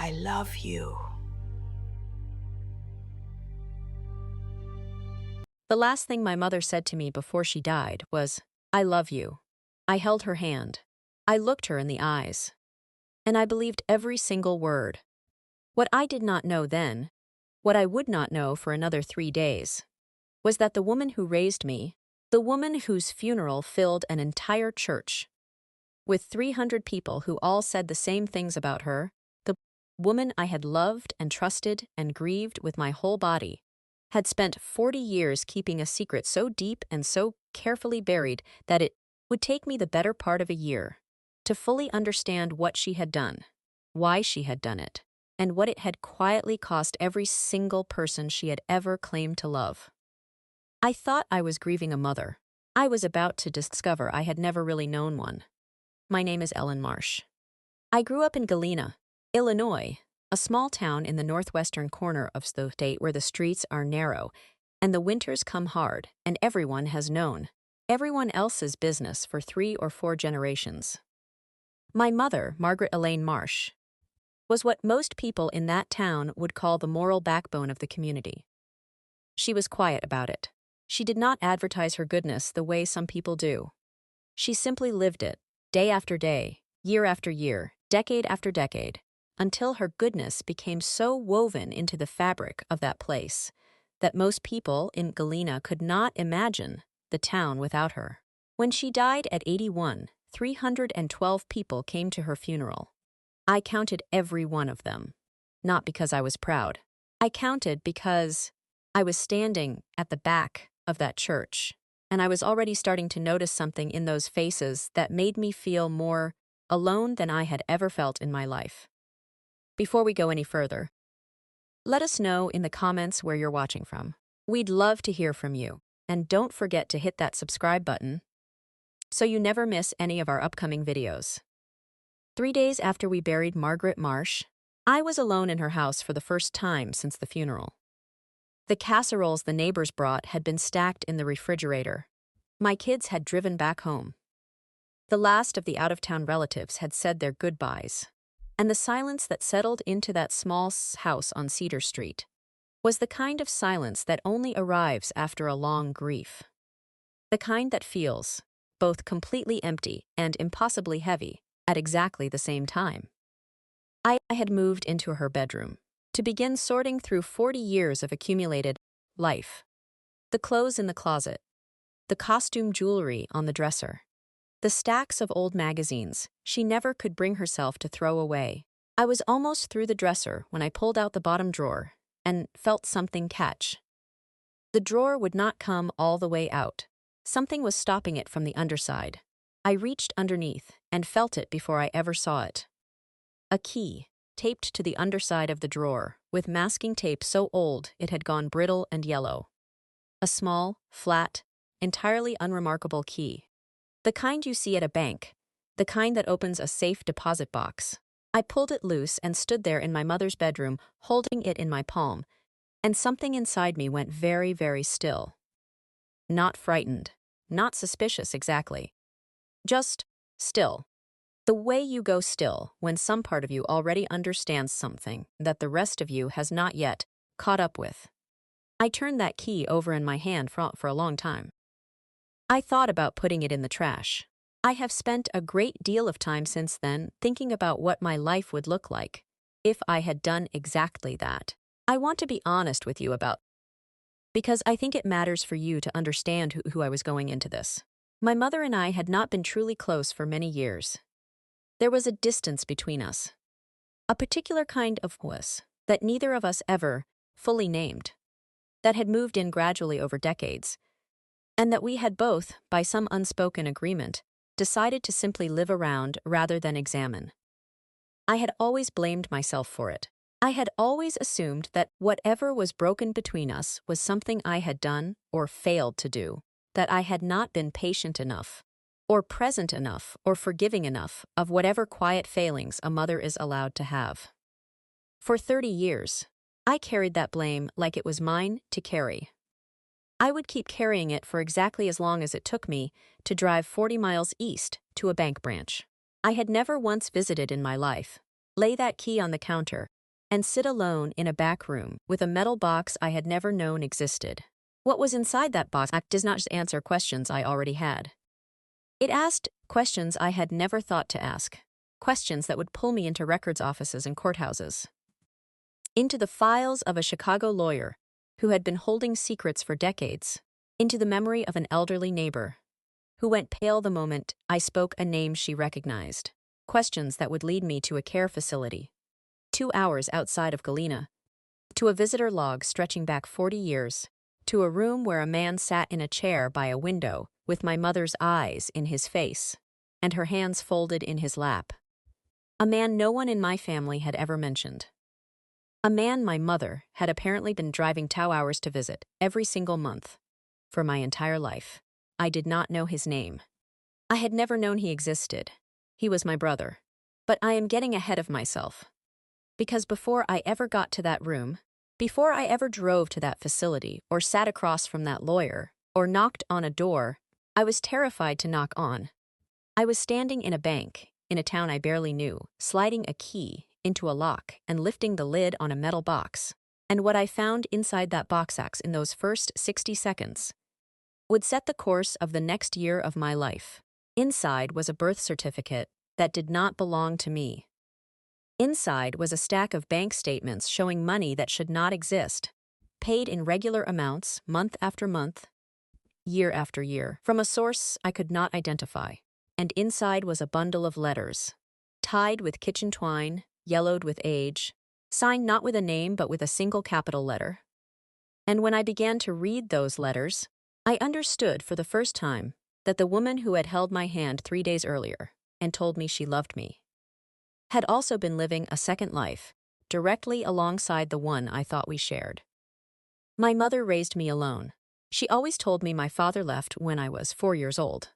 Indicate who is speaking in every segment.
Speaker 1: I love you.
Speaker 2: The last thing my mother said to me before she died was, "I love you." I held her hand. I looked her in the eyes. And I believed every single word. What I did not know then, what I would not know for another 3 days, was that the woman who raised me, the woman whose funeral filled an entire church, with 300 people who all said the same things about her, the woman I had loved and trusted and grieved with my whole body, had spent 40 years keeping a secret so deep and so carefully buried that it would take me the better part of a year to fully understand what she had done, why she had done it, and what it had quietly cost every single person she had ever claimed to love. I thought I was grieving a mother. I was about to discover I had never really known one. My name is Ellen Marsh. I grew up in Galena, Illinois, a small town in the northwestern corner of the state where the streets are narrow and the winters come hard, and everyone has known everyone else's business for 3 or 4 generations. My mother, Margaret Marsh, was what most people in that town would call the moral backbone of the community. She was quiet about it. She did not advertise her goodness the way some people do. She simply lived it, day after day, year after year, decade after decade, until her goodness became so woven into the fabric of that place that most people in Galena could not imagine the town without her. When she died at 81, 312 people came to her funeral. I counted every one of them, not because I was proud. I counted because I was standing at the back of that church, and I was already starting to notice something in those faces that made me feel more alone than I had ever felt in my life. Before we go any further, let us know in the comments where you're watching from. We'd love to hear from you, and don't forget to hit that subscribe button so you never miss any of our upcoming videos. 3 days after we buried Margaret Marsh, I was alone in her house for the first time since the funeral. The casseroles the neighbors brought had been stacked in the refrigerator. My kids had driven back home. The last of the out-of-town relatives had said their goodbyes, and the silence that settled into that small house on Cedar Street was the kind of silence that only arrives after a long grief. The kind that feels both completely empty and impossibly heavy at exactly the same time. I had moved into her bedroom to begin sorting through 40 years of accumulated life. The clothes in the closet, the costume jewelry on the dresser, the stacks of old magazines she never could bring herself to throw away. I was almost through the dresser when I pulled out the bottom drawer and felt something catch. The drawer would not come all the way out. Something was stopping it from the underside. I reached underneath and felt it before I ever saw it. A key, taped to the underside of the drawer, with masking tape so old it had gone brittle and yellow. A small, flat, entirely unremarkable key. The kind you see at a bank, the kind that opens a safe deposit box. I pulled it loose and stood there in my mother's bedroom, holding it in my palm, and something inside me went very, very still. Not frightened, not suspicious exactly. Just still. The way you go still when some part of you already understands something that the rest of you has not yet caught up with. I turned that key over in my hand for a long time. I thought about putting it in the trash. I have spent a great deal of time since then thinking about what my life would look like if I had done exactly that. I want to be honest with you about, because I think it matters for you to understand who I was going into this. My mother and I had not been truly close for many years. There was a distance between us, a particular kind of close that neither of us ever fully named, that had moved in gradually over decades, and that we had both, by some unspoken agreement, decided to simply live around rather than examine. I had always blamed myself for it. I had always assumed that whatever was broken between us was something I had done or failed to do, that I had not been patient enough, or present enough, or forgiving enough of whatever quiet failings a mother is allowed to have. For 30 years, I carried that blame like it was mine to carry. I would keep carrying it for exactly as long as it took me to drive 40 miles east to a bank branch I had never once visited in my life, lay that key on the counter, and sit alone in a back room with a metal box I had never known existed. What was inside that box does not just answer questions I already had. It asked questions I had never thought to ask, questions that would pull me into records offices and courthouses, into the files of a Chicago lawyer who had been holding secrets for decades, into the memory of an elderly neighbor who went pale the moment I spoke a name she recognized, questions that would lead me to a care facility 2 hours outside of Galena, to a visitor log stretching back 40 years, to a room where a man sat in a chair by a window with my mother's eyes in his face and her hands folded in his lap. A man no one in my family had ever mentioned. A man my mother had apparently been driving 2 hours to visit every single month for my entire life. I did not know his name. I had never known he existed. He was my brother. But I am getting ahead of myself. Because before I ever got to that room, before I ever drove to that facility or sat across from that lawyer or knocked on a door, I was terrified to knock on. I was standing in a bank, in a town I barely knew, sliding a key into a lock and lifting the lid on a metal box. And what I found inside that box in those first 60 seconds would set the course of the next year of my life. Inside was a birth certificate that did not belong to me. Inside was a stack of bank statements showing money that should not exist, paid in regular amounts, month after month, year after year, from a source I could not identify. And inside was a bundle of letters, tied with kitchen twine, yellowed with age, signed not with a name but with a single capital letter. And when I began to read those letters, I understood for the first time that the woman who had held my hand 3 days earlier and told me she loved me had also been living a second life, directly alongside the one I thought we shared. My mother raised me alone. She always told me my father left when I was 4 years old,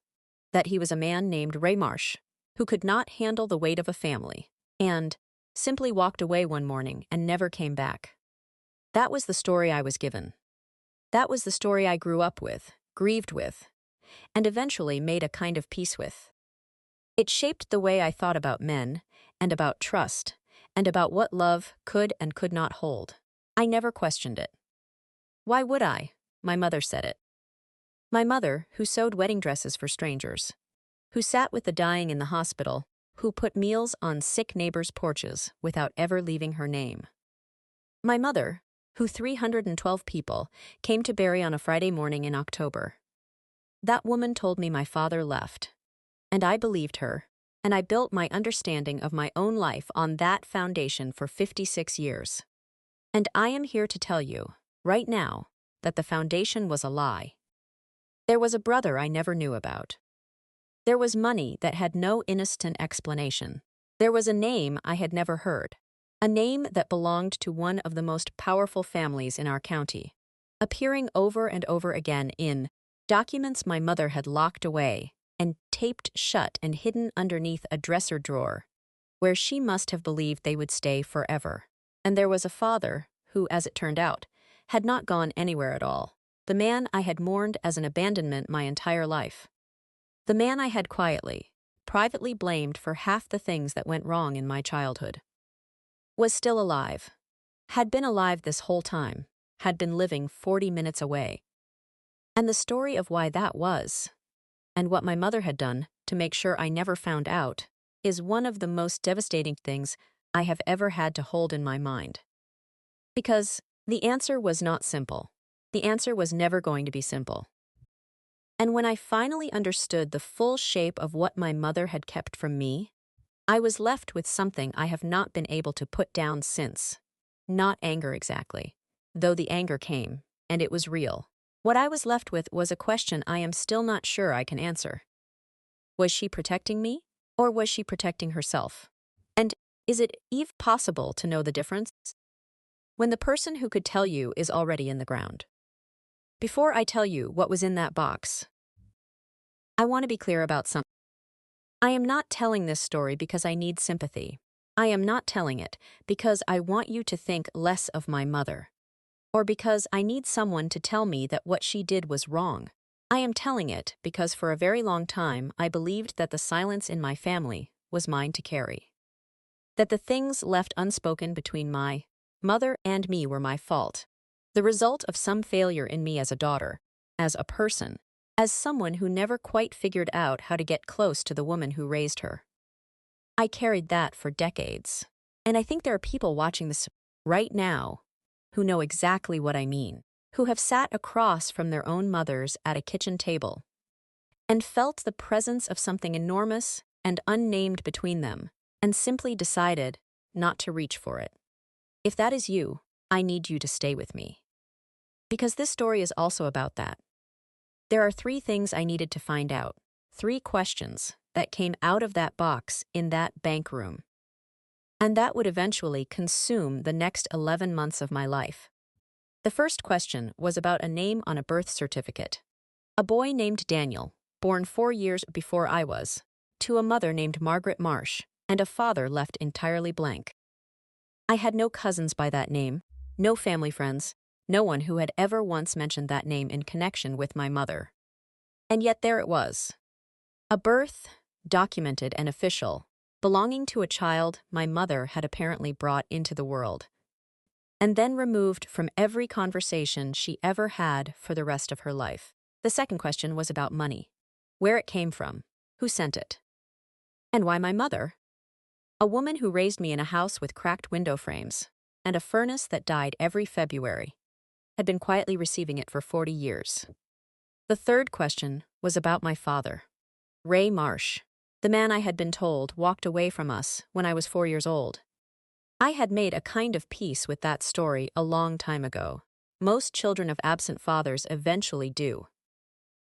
Speaker 2: that he was a man named Ray Marsh, who could not handle the weight of a family, and simply walked away one morning and never came back. That was the story I was given. That was the story I grew up with, grieved with, and eventually made a kind of peace with. It shaped the way I thought about men, and about trust, and about what love could and could not hold. I never questioned it. Why would I? My mother said it. My mother, who sewed wedding dresses for strangers, who sat with the dying in the hospital, who put meals on sick neighbors' porches without ever leaving her name. My mother, who 312 people came to bury on a Friday morning in October. That woman told me my father left, and I believed her, and I built my understanding of my own life on that foundation for 56 years. And I am here to tell you, right now, that the foundation was a lie. There was a brother I never knew about. There was money that had no innocent explanation. There was a name I had never heard, a name that belonged to one of the most powerful families in our county, appearing over and over again in documents my mother had locked away and taped shut and hidden underneath a dresser drawer, where she must have believed they would stay forever. And there was a father who, as it turned out, had not gone anywhere at all, the man I had mourned as an abandonment my entire life. The man I had quietly, privately blamed for half the things that went wrong in my childhood, was still alive, had been alive this whole time, had been living 40 minutes away. And the story of why that was, and what my mother had done to make sure I never found out, is one of the most devastating things I have ever had to hold in my mind. Because the answer was not simple. The answer was never going to be simple. And when I finally understood the full shape of what my mother had kept from me, I was left with something I have not been able to put down since. Not anger exactly, though the anger came, and it was real. What I was left with was a question I am still not sure I can answer. Was she protecting me, or was she protecting herself? And is it even possible to know the difference when the person who could tell you is already in the ground? Before I tell you what was in that box, I want to be clear about something. I am not telling this story because I need sympathy. I am not telling it because I want you to think less of my mother, or because I need someone to tell me that what she did was wrong. I am telling it because for a very long time I believed that the silence in my family was mine to carry. That the things left unspoken between my mother and me were my fault, the result of some failure in me as a daughter, as a person, as someone who never quite figured out how to get close to the woman who raised her. I carried that for decades. And I think there are people watching this right now who know exactly what I mean, who have sat across from their own mothers at a kitchen table and felt the presence of something enormous and unnamed between them, and simply decided not to reach for it. If that is you, I need you to stay with me. Because this story is also about that. There are 3 things I needed to find out, 3 questions that came out of that box in that bank room. And that would eventually consume the next 11 months of my life. The first question was about a name on a birth certificate. A boy named Daniel, born 4 years before I was, to a mother named Margaret Marsh, and a father left entirely blank. I had no cousins by that name, no family friends, no one who had ever once mentioned that name in connection with my mother. And yet there it was. A birth, documented and official, belonging to a child my mother had apparently brought into the world, and then removed from every conversation she ever had for the rest of her life. The second question was about money, where it came from, who sent it, and why my mother? A woman who raised me in a house with cracked window frames and a furnace that died every February, had been quietly receiving it for 40 years. The third question was about my father, Ray Marsh, the man I had been told walked away from us when I was 4 years old. I had made a kind of peace with that story a long time ago. Most children of absent fathers eventually do.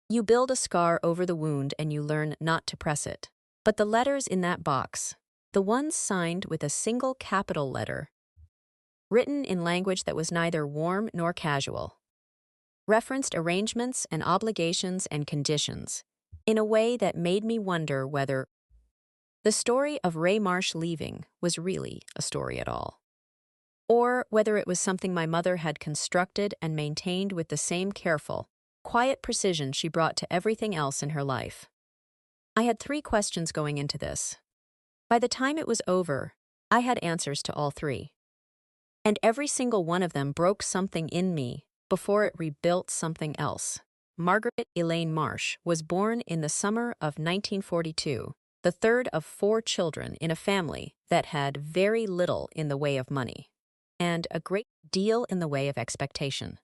Speaker 2: You build a scar over the wound and you learn not to press it. But the letters in that box, the ones signed with a single capital letter, written in language that was neither warm nor casual, referenced arrangements and obligations and conditions in a way that made me wonder whether the story of Ray Marsh leaving was really a story at all, or whether it was something my mother had constructed and maintained with the same careful, quiet precision she brought to everything else in her life. I had 3 questions going into this. By the time it was over, I had answers to all 3. And every single one of them broke something in me before it rebuilt something else. Margaret Elaine Marsh was born in the summer of 1942, the third of 4 children in a family that had very little in the way of money, and a great deal in the way of expectation.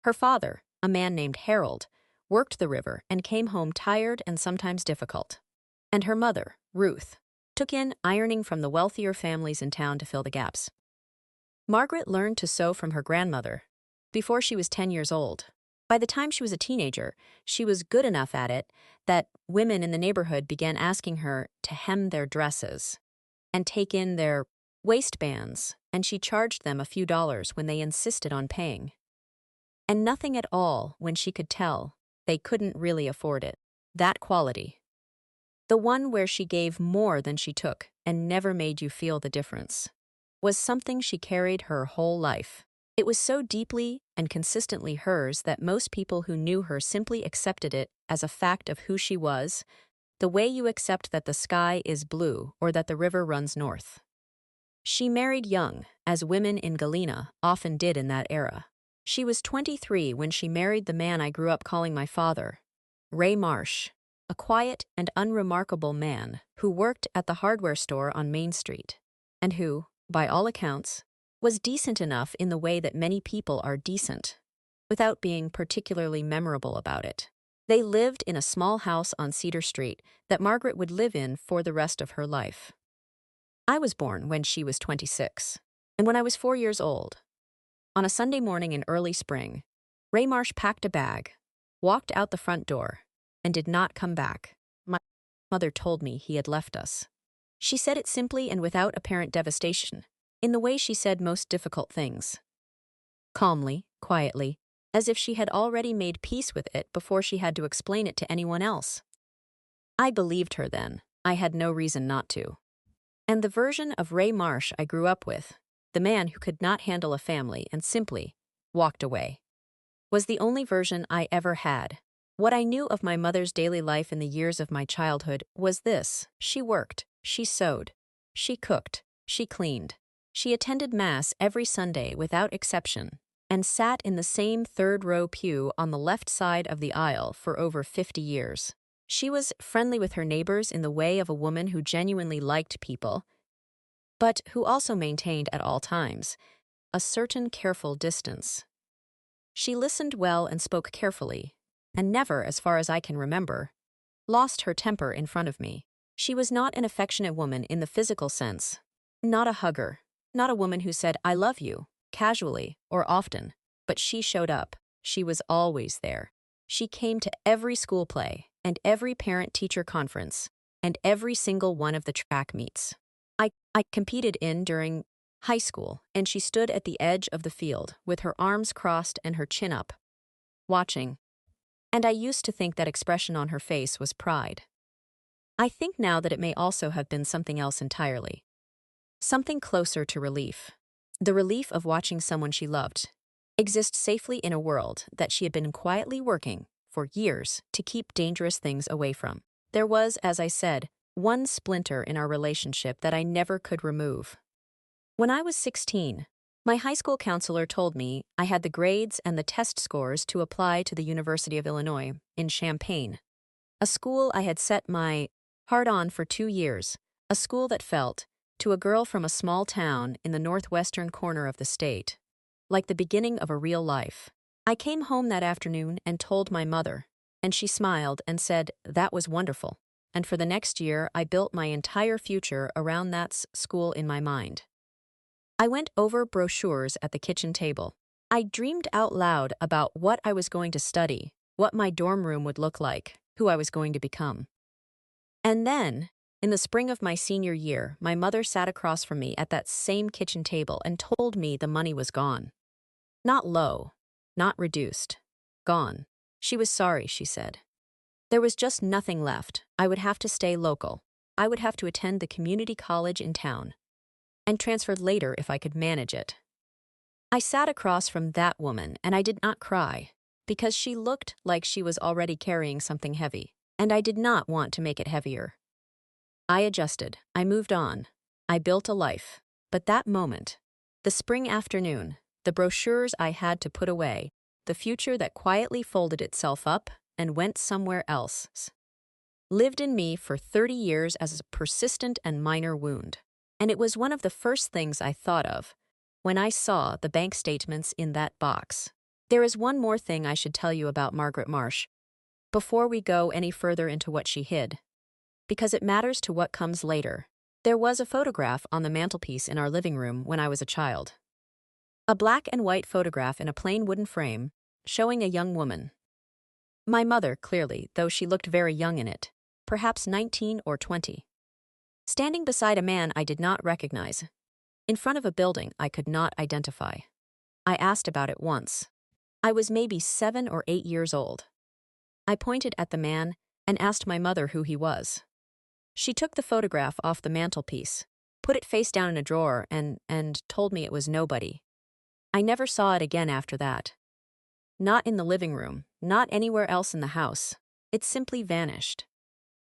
Speaker 2: Her father, a man named Harold, worked the river and came home tired and sometimes difficult. And her mother, Ruth, took in ironing from the wealthier families in town to fill the gaps. Margaret learned to sew from her grandmother before she was 10 years old. By the time she was a teenager, she was good enough at it that women in the neighborhood began asking her to hem their dresses and take in their waistbands, and she charged them a few dollars when they insisted on paying. And nothing at all when she could tell they couldn't really afford it. That quality, the one where she gave more than she took and never made you feel the difference, was something she carried her whole life. It was so deeply and consistently hers that most people who knew her simply accepted it as a fact of who she was, the way you accept that the sky is blue or that the river runs north. She married young, as women in Galena often did in that era. She was 23 when she married the man I grew up calling my father, Ray Marsh, a quiet and unremarkable man who worked at the hardware store on Main Street, and who, by all accounts, was decent enough in the way that many people are decent, without being particularly memorable about it. They lived in a small house on Cedar Street that Margaret would live in for the rest of her life. I was born when she was 26, and when I was 4 years old, on a Sunday morning in early spring, Ray Marsh packed a bag, walked out the front door, and did not come back. My mother told me he had left us. She said it simply and without apparent devastation, in the way she said most difficult things. Calmly, quietly, as if she had already made peace with it before she had to explain it to anyone else. I believed her then. I had no reason not to. And the version of Ray Marsh I grew up with, the man who could not handle a family and simply walked away, was the only version I ever had. What I knew of my mother's daily life in the years of my childhood was this: she worked, she sewed, she cooked, She cleaned. She attended Mass every Sunday without exception, and sat in the same third-row pew on the left side of the aisle for over 50 years. She was friendly with her neighbors in the way of a woman who genuinely liked people, but who also maintained at all times a certain careful distance. She listened well and spoke carefully, and never, as far as I can remember, lost her temper in front of me. She was not an affectionate woman in the physical sense, not a hugger, not a woman who said, "I love you," casually or often, but she showed up. She was always there. She came to every school play and every parent-teacher conference and every single one of the track meets I competed in during high school, and she stood at the edge of the field with her arms crossed and her chin up, watching. And I used to think that expression on her face was pride. I think now that it may also have been something else entirely. Something closer to relief. The relief of watching someone she loved exist safely in a world that she had been quietly working for years to keep dangerous things away from. There was, as I said, one splinter in our relationship that I never could remove. When I was 16, my high school counselor told me I had the grades and the test scores to apply to the University of Illinois in Champaign, a school I had set my heart on for 2 years, a school that felt, to a girl from a small town in the northwestern corner of the state, like the beginning of a real life. I came home that afternoon and told my mother, and she smiled and said that was wonderful, and for the next year I built my entire future around that school in my mind. I went over brochures at the kitchen table. I dreamed out loud about what I was going to study, what my dorm room would look like, who I was going to become. And then, in the spring of my senior year, my mother sat across from me at that same kitchen table and told me the money was gone. Not low, not reduced, gone. She was sorry, she said. There was just nothing left. I would have to stay local. I would have to attend the community college in town, and transferred later if I could manage it. I sat across from that woman, and I did not cry, because she looked like she was already carrying something heavy, and I did not want to make it heavier. I adjusted. I moved on. I built a life. But that moment, the spring afternoon, the brochures I had to put away, the future that quietly folded itself up and went somewhere else, lived in me for 30 years as a persistent and minor wound. And it was one of the first things I thought of when I saw the bank statements in that box. There is one more thing I should tell you about Margaret Marsh before we go any further into what she hid, because it matters to what comes later. There was a photograph on the mantelpiece in our living room when I was a child. A black and white photograph in a plain wooden frame showing a young woman. My mother, clearly, though she looked very young in it, perhaps 19 or 20. Standing beside a man I did not recognize, in front of a building I could not identify. I asked about it once. I was maybe 7 or 8 years old. I pointed at the man and asked my mother who he was. She took the photograph off the mantelpiece, put it face down in a drawer, and told me it was nobody. I never saw it again after that. Not in the living room, not anywhere else in the house. It simply vanished.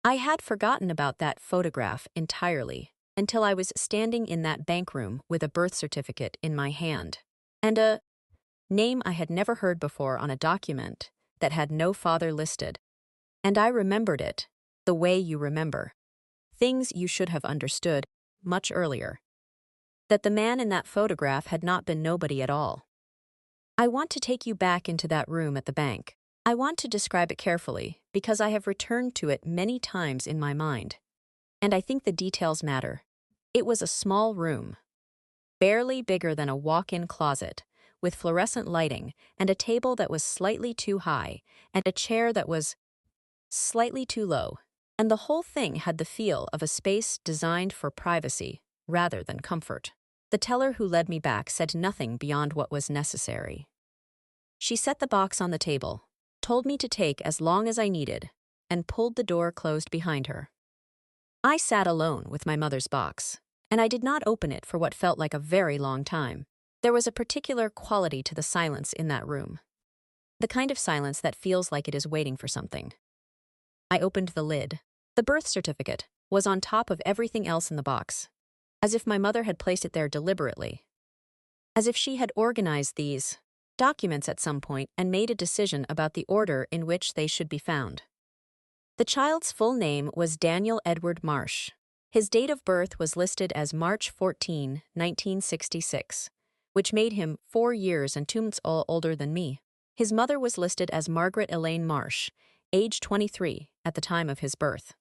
Speaker 2: I had forgotten about that photograph entirely until I was standing in that bank room with a birth certificate in my hand and a name I had never heard before on a document that had no father listed. And I remembered it the way you remember things you should have understood much earlier. That the man in that photograph had not been nobody at all. I want to take you back into that room at the bank. I want to describe it carefully because I have returned to it many times in my mind, and I think the details matter. It was a small room, barely bigger than a walk-in closet, with fluorescent lighting and a table that was slightly too high and a chair that was slightly too low, and the whole thing had the feel of a space designed for privacy rather than comfort. The teller who led me back said nothing beyond what was necessary. She set the box on the table, told me to take as long as I needed, and pulled the door closed behind her. I sat alone with my mother's box, and I did not open it for what felt like a very long time. There was a particular quality to the silence in that room. The kind of silence that feels like it is waiting for something. I opened the lid. The birth certificate was on top of everything else in the box. as if my mother had placed it there deliberately, as if she had organized these documents at some point and made a decision about the order in which they should be found. The child's full name was Daniel Edward Marsh. His date of birth was listed as March 14, 1966, which made him 4 years and 2 months older than me. His mother was listed as Margaret Marsh, age 23, at the time of his birth.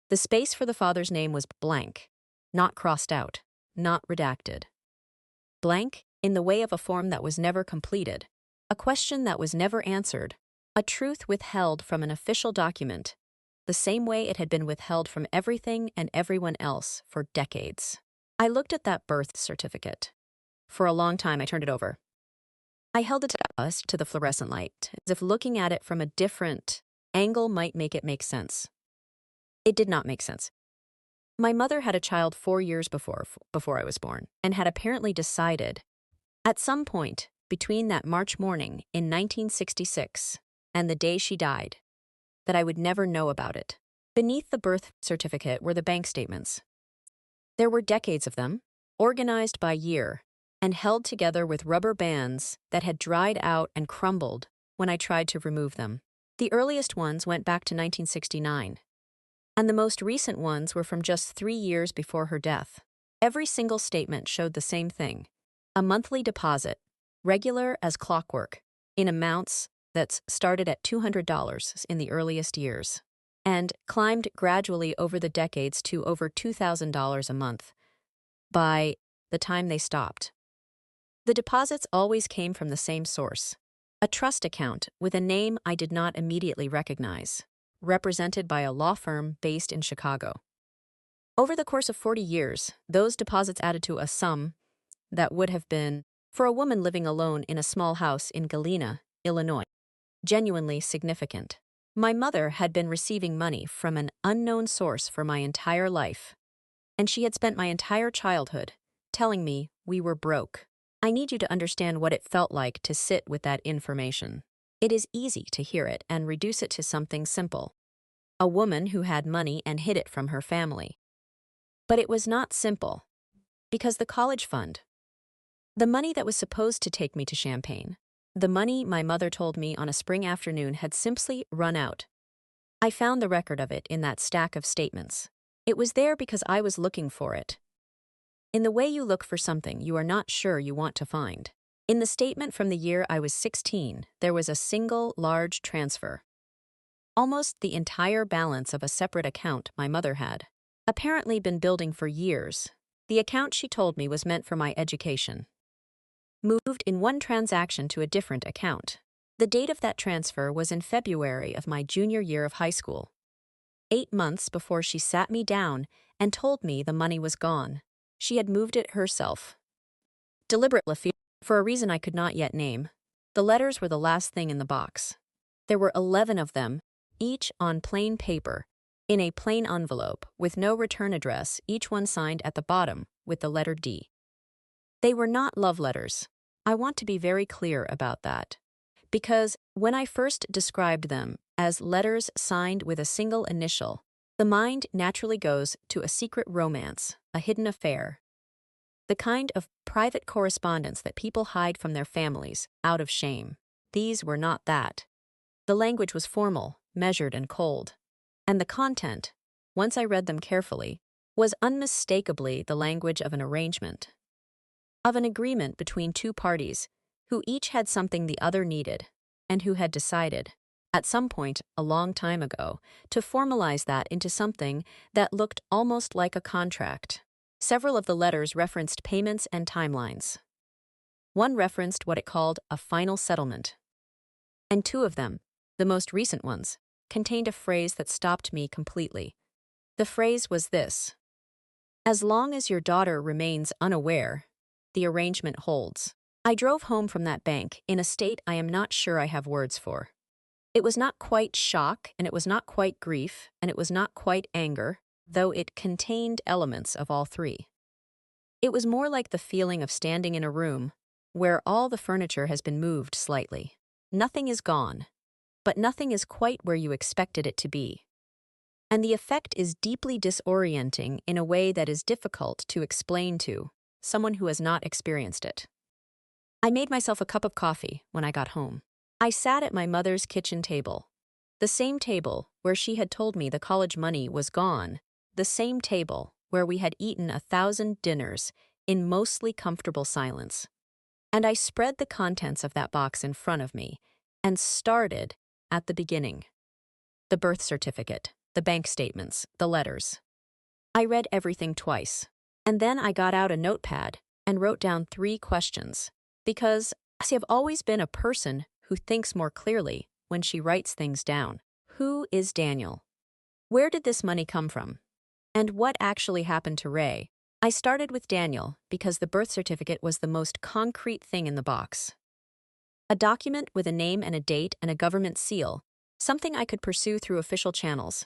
Speaker 2: The space for the father's name was blank, not crossed out, not redacted. Blank in the way of a form that was never completed, a question that was never answered, a truth withheld from an official document, the same way it had been withheld from everything and everyone else for decades. I looked at that birth certificate. For a long time, I turned it over. I held it to the fluorescent light, as if looking at it from a different angle might make it make sense. It did not make sense. My mother had a child 4 years before I was born, and had apparently decided, at some point between that March morning in 1966 and the day she died, that I would never know about it. Beneath the birth certificate were the bank statements. There were decades of them, organized by year, and held together with rubber bands that had dried out and crumbled when I tried to remove them. The earliest ones went back to 1969, and the most recent ones were from just 3 years before her death. Every single statement showed the same thing: a monthly deposit, regular as clockwork, in amounts that started at $200 in the earliest years, and climbed gradually over the decades to over $2,000 a month by the time they stopped. The deposits always came from the same source: a trust account with a name I did not immediately recognize, represented by a law firm based in Chicago. Over the course of 40 years, those deposits added to a sum that would have been, for a woman living alone in a small house in Galena, Illinois, genuinely significant. My mother had been receiving money from an unknown source for my entire life, and she had spent my entire childhood telling me we were broke. I need you to understand what it felt like to sit with that information. It is easy to hear it and reduce it to something simple: a woman who had money and hid it from her family. But it was not simple, because the college fund, the money that was supposed to take me to Champaign, the money my mother told me on a spring afternoon, had simply run out. I found the record of it in that stack of statements. It was there because I was looking for it. In the way you look for something you are not sure you want to find. In the statement from the year I was 16, there was a single large transfer. Almost the entire balance of a separate account my mother had apparently been building for years. The account, she told me, was meant for my education. Moved in one transaction to a different account. The date of that transfer was in February of my junior year of high school. 8 months before she sat me down and told me the money was gone. She had moved it herself. Deliberately, for a reason I could not yet name. The letters were the last thing in the box. There were 11 of them, each on plain paper, in a plain envelope, with no return address, each one signed at the bottom with the letter D. They were not love letters. I want to be very clear about that, because when I first described them as letters signed with a single initial, the mind naturally goes to a secret romance, a hidden affair, the kind of private correspondence that people hide from their families out of shame. These were not that. The language was formal, measured, and cold, and the content, once I read them carefully, was unmistakably the language of an arrangement, of an agreement between two parties who each had something the other needed, and who had decided, at some point a long time ago, to formalize that into something that looked almost like a contract. Several of the letters referenced payments and timelines. One referenced what it called a final settlement, and 2 of them, the most recent ones, contained a phrase that stopped me completely. The phrase was this: "As long as your daughter remains unaware, the arrangement holds." I drove home from that bank in a state I am not sure I have words for. It was not quite shock, and it was not quite grief, and it was not quite anger, though it contained elements of all 3. It was more like the feeling of standing in a room where all the furniture has been moved slightly. Nothing is gone, but nothing is quite where you expected it to be. and the effect is deeply disorienting in a way that is difficult to explain to someone who has not experienced it. I made myself a cup of coffee when I got home. I sat at my mother's kitchen table, the same table where she had told me the college money was gone, the same table where we had eaten 1,000 dinners in mostly comfortable silence. And I spread the contents of that box in front of me and started at the beginning. The birth certificate, the bank statements, the letters. I read everything twice, and then I got out a notepad and wrote down 3 questions, because I have always been a person who thinks more clearly when she writes things down. Who is Daniel? Where did this money come from? And what actually happened to Ray? I started with Daniel because the birth certificate was the most concrete thing in the box. A document with a name and a date and a government seal, something I could pursue through official channels.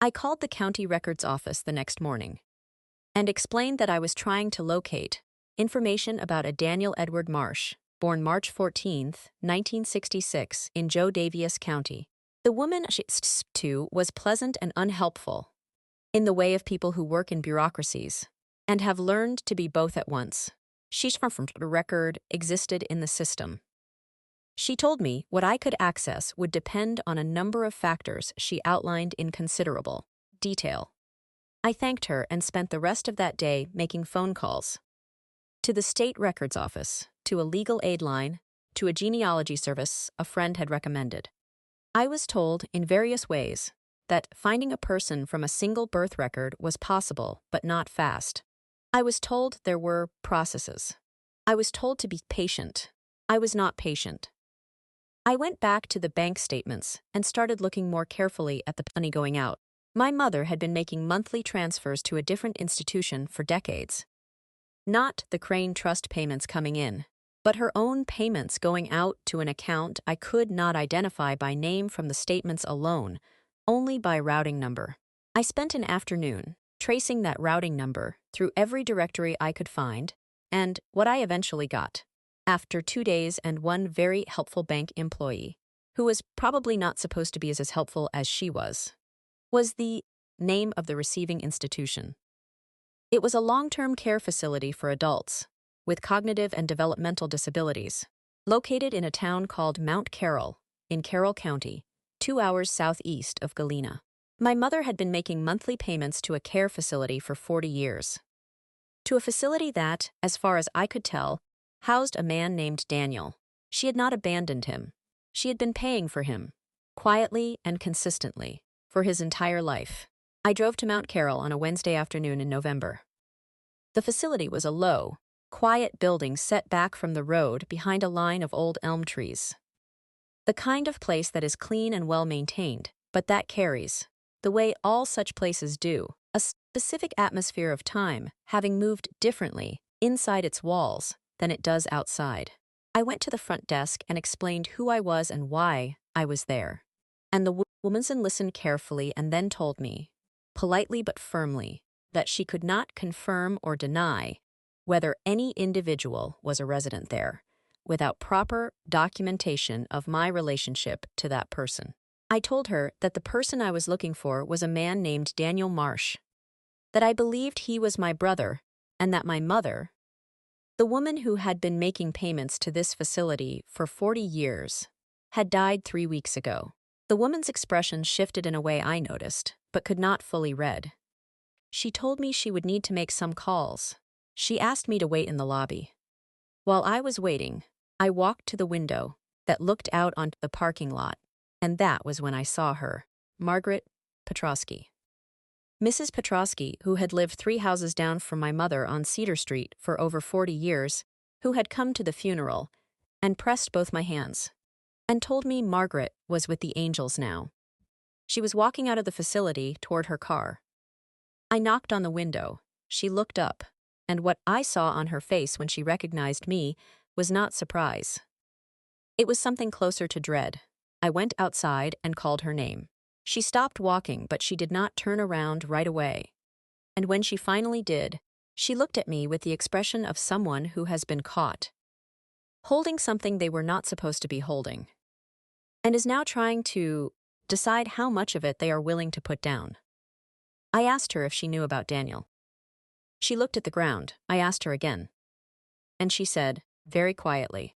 Speaker 2: I called the county records office the next morning and explained that I was trying to locate information about a Daniel Edward Marsh, born March 14, 1966, in Joe Daviess County. The woman she spoke to was pleasant and unhelpful, in the way of people who work in bureaucracies and have learned to be both at once. She's from the record existed in the system. She told me what I could access would depend on a number of factors she outlined in considerable detail. I thanked her and spent the rest of that day making phone calls. To the state records office, to a legal aid line, to a genealogy service a friend had recommended. I was told in various ways that finding a person from a single birth record was possible, but not fast. I was told there were processes. I was told to be patient. I was not patient. I went back to the bank statements and started looking more carefully at the money going out. My mother had been making monthly transfers to a different institution for decades. Not the Crane Trust payments coming in, but her own payments going out to an account I could not identify by name from the statements alone, only by routing number. I spent an afternoon tracing that routing number through every directory I could find, and what I eventually got, after 2 days and one very helpful bank employee, who was probably not supposed to be as helpful as she was the name of the receiving institution. It was a long-term care facility for adults with cognitive and developmental disabilities, located in a town called Mount Carroll in Carroll County, 2 hours southeast of Galena. My mother had been making monthly payments to a care facility for 40 years. To a facility that, as far as I could tell, housed a man named Daniel. She had not abandoned him. She had been paying for him, quietly and consistently, for his entire life. I drove to Mount Carroll on a Wednesday afternoon in November. The facility was a low, quiet building set back from the road behind a line of old elm trees. The kind of place that is clean and well-maintained, but that carries, the way all such places do, a specific atmosphere of time, having moved differently inside its walls than it does outside. I went to the front desk and explained who I was and why I was there. And the woman listened carefully and then told me, politely but firmly, that she could not confirm or deny whether any individual was a resident there, without proper documentation of my relationship to that person. I told her that the person I was looking for was a man named Daniel Marsh, that I believed he was my brother, and that my mother, the woman who had been making payments to this facility for 40 years, had died 3 weeks ago. The woman's expression shifted in a way I noticed, but could not fully read. She told me she would need to make some calls. She asked me to wait in the lobby. While I was waiting, I walked to the window that looked out onto the parking lot, and that was when I saw her, Margaret Petrosky. Mrs. Petrosky, who had lived 3 houses down from my mother on Cedar Street for over 40 years, who had come to the funeral and pressed both my hands, and told me Margaret was with the angels now. She was walking out of the facility toward her car. I knocked on the window. She looked up, and what I saw on her face when she recognized me was not surprise. It was something closer to dread. I went outside and called her name. She stopped walking, but she did not turn around right away. And when she finally did, she looked at me with the expression of someone who has been caught, holding something they were not supposed to be holding, and is now trying to decide how much of it they are willing to put down. I asked her if she knew about Daniel. She looked at the ground. I asked her again. And she said, very quietly,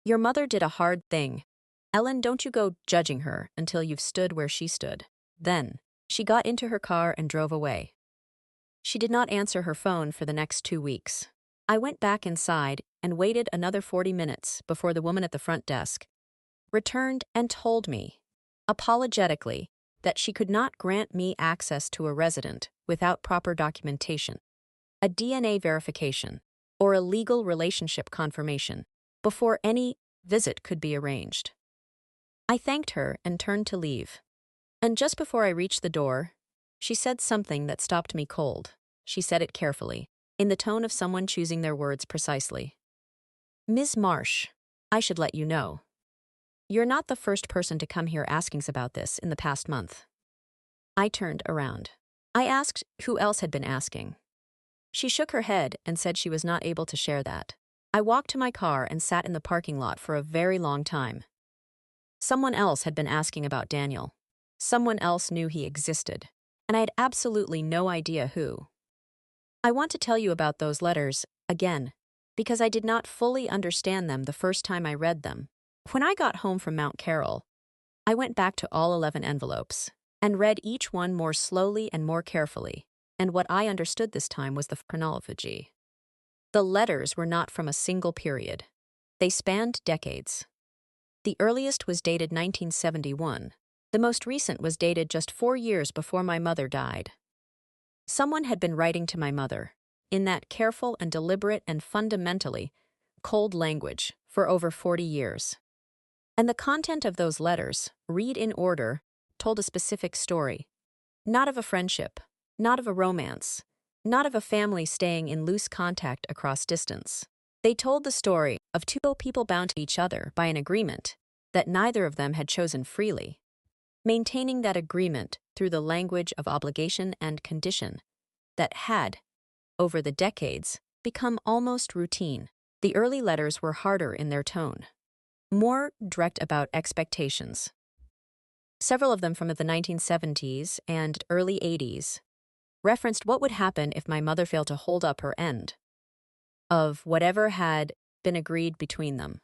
Speaker 2: "Your mother did a hard thing. Ellen, don't you go judging her until you've stood where she stood." Then, she got into her car and drove away. She did not answer her phone for the next 2 weeks. I went back inside and waited another 40 minutes before the woman at the front desk returned and told me, apologetically, that she could not grant me access to a resident without proper documentation, a DNA verification, or a legal relationship confirmation before any visit could be arranged. I thanked her and turned to leave. And just before I reached the door, she said something that stopped me cold. She said it carefully, in the tone of someone choosing their words precisely. "Ms. Marsh, I should let you know. You're not the first person to come here asking about this in the past month." I turned around. I asked who else had been asking. She shook her head and said she was not able to share that. I walked to my car and sat in the parking lot for a very long time. Someone else had been asking about Daniel. Someone else knew he existed, and I had absolutely no idea who. I want to tell you about those letters, again, because I did not fully understand them the first time I read them. When I got home from Mount Carroll, I went back to all 11 envelopes and read each one more slowly and more carefully, and what I understood this time was the chronology. The letters were not from a single period. They spanned decades. The earliest was dated 1971. The most recent was dated just 4 years before my mother died. Someone had been writing to my mother, in that careful and deliberate and fundamentally cold language, for over 40 years. And the content of those letters, read in order, told a specific story. Not of a friendship, not of a romance, not of a family staying in loose contact across distance. They told the story of two people bound to each other by an agreement that neither of them had chosen freely, maintaining that agreement through the language of obligation and condition that had, over the decades, become almost routine. The early letters were harder in their tone, more direct about expectations. Several of them from the 1970s and early 80s referenced what would happen if my mother failed to hold up her end of whatever had been agreed between them.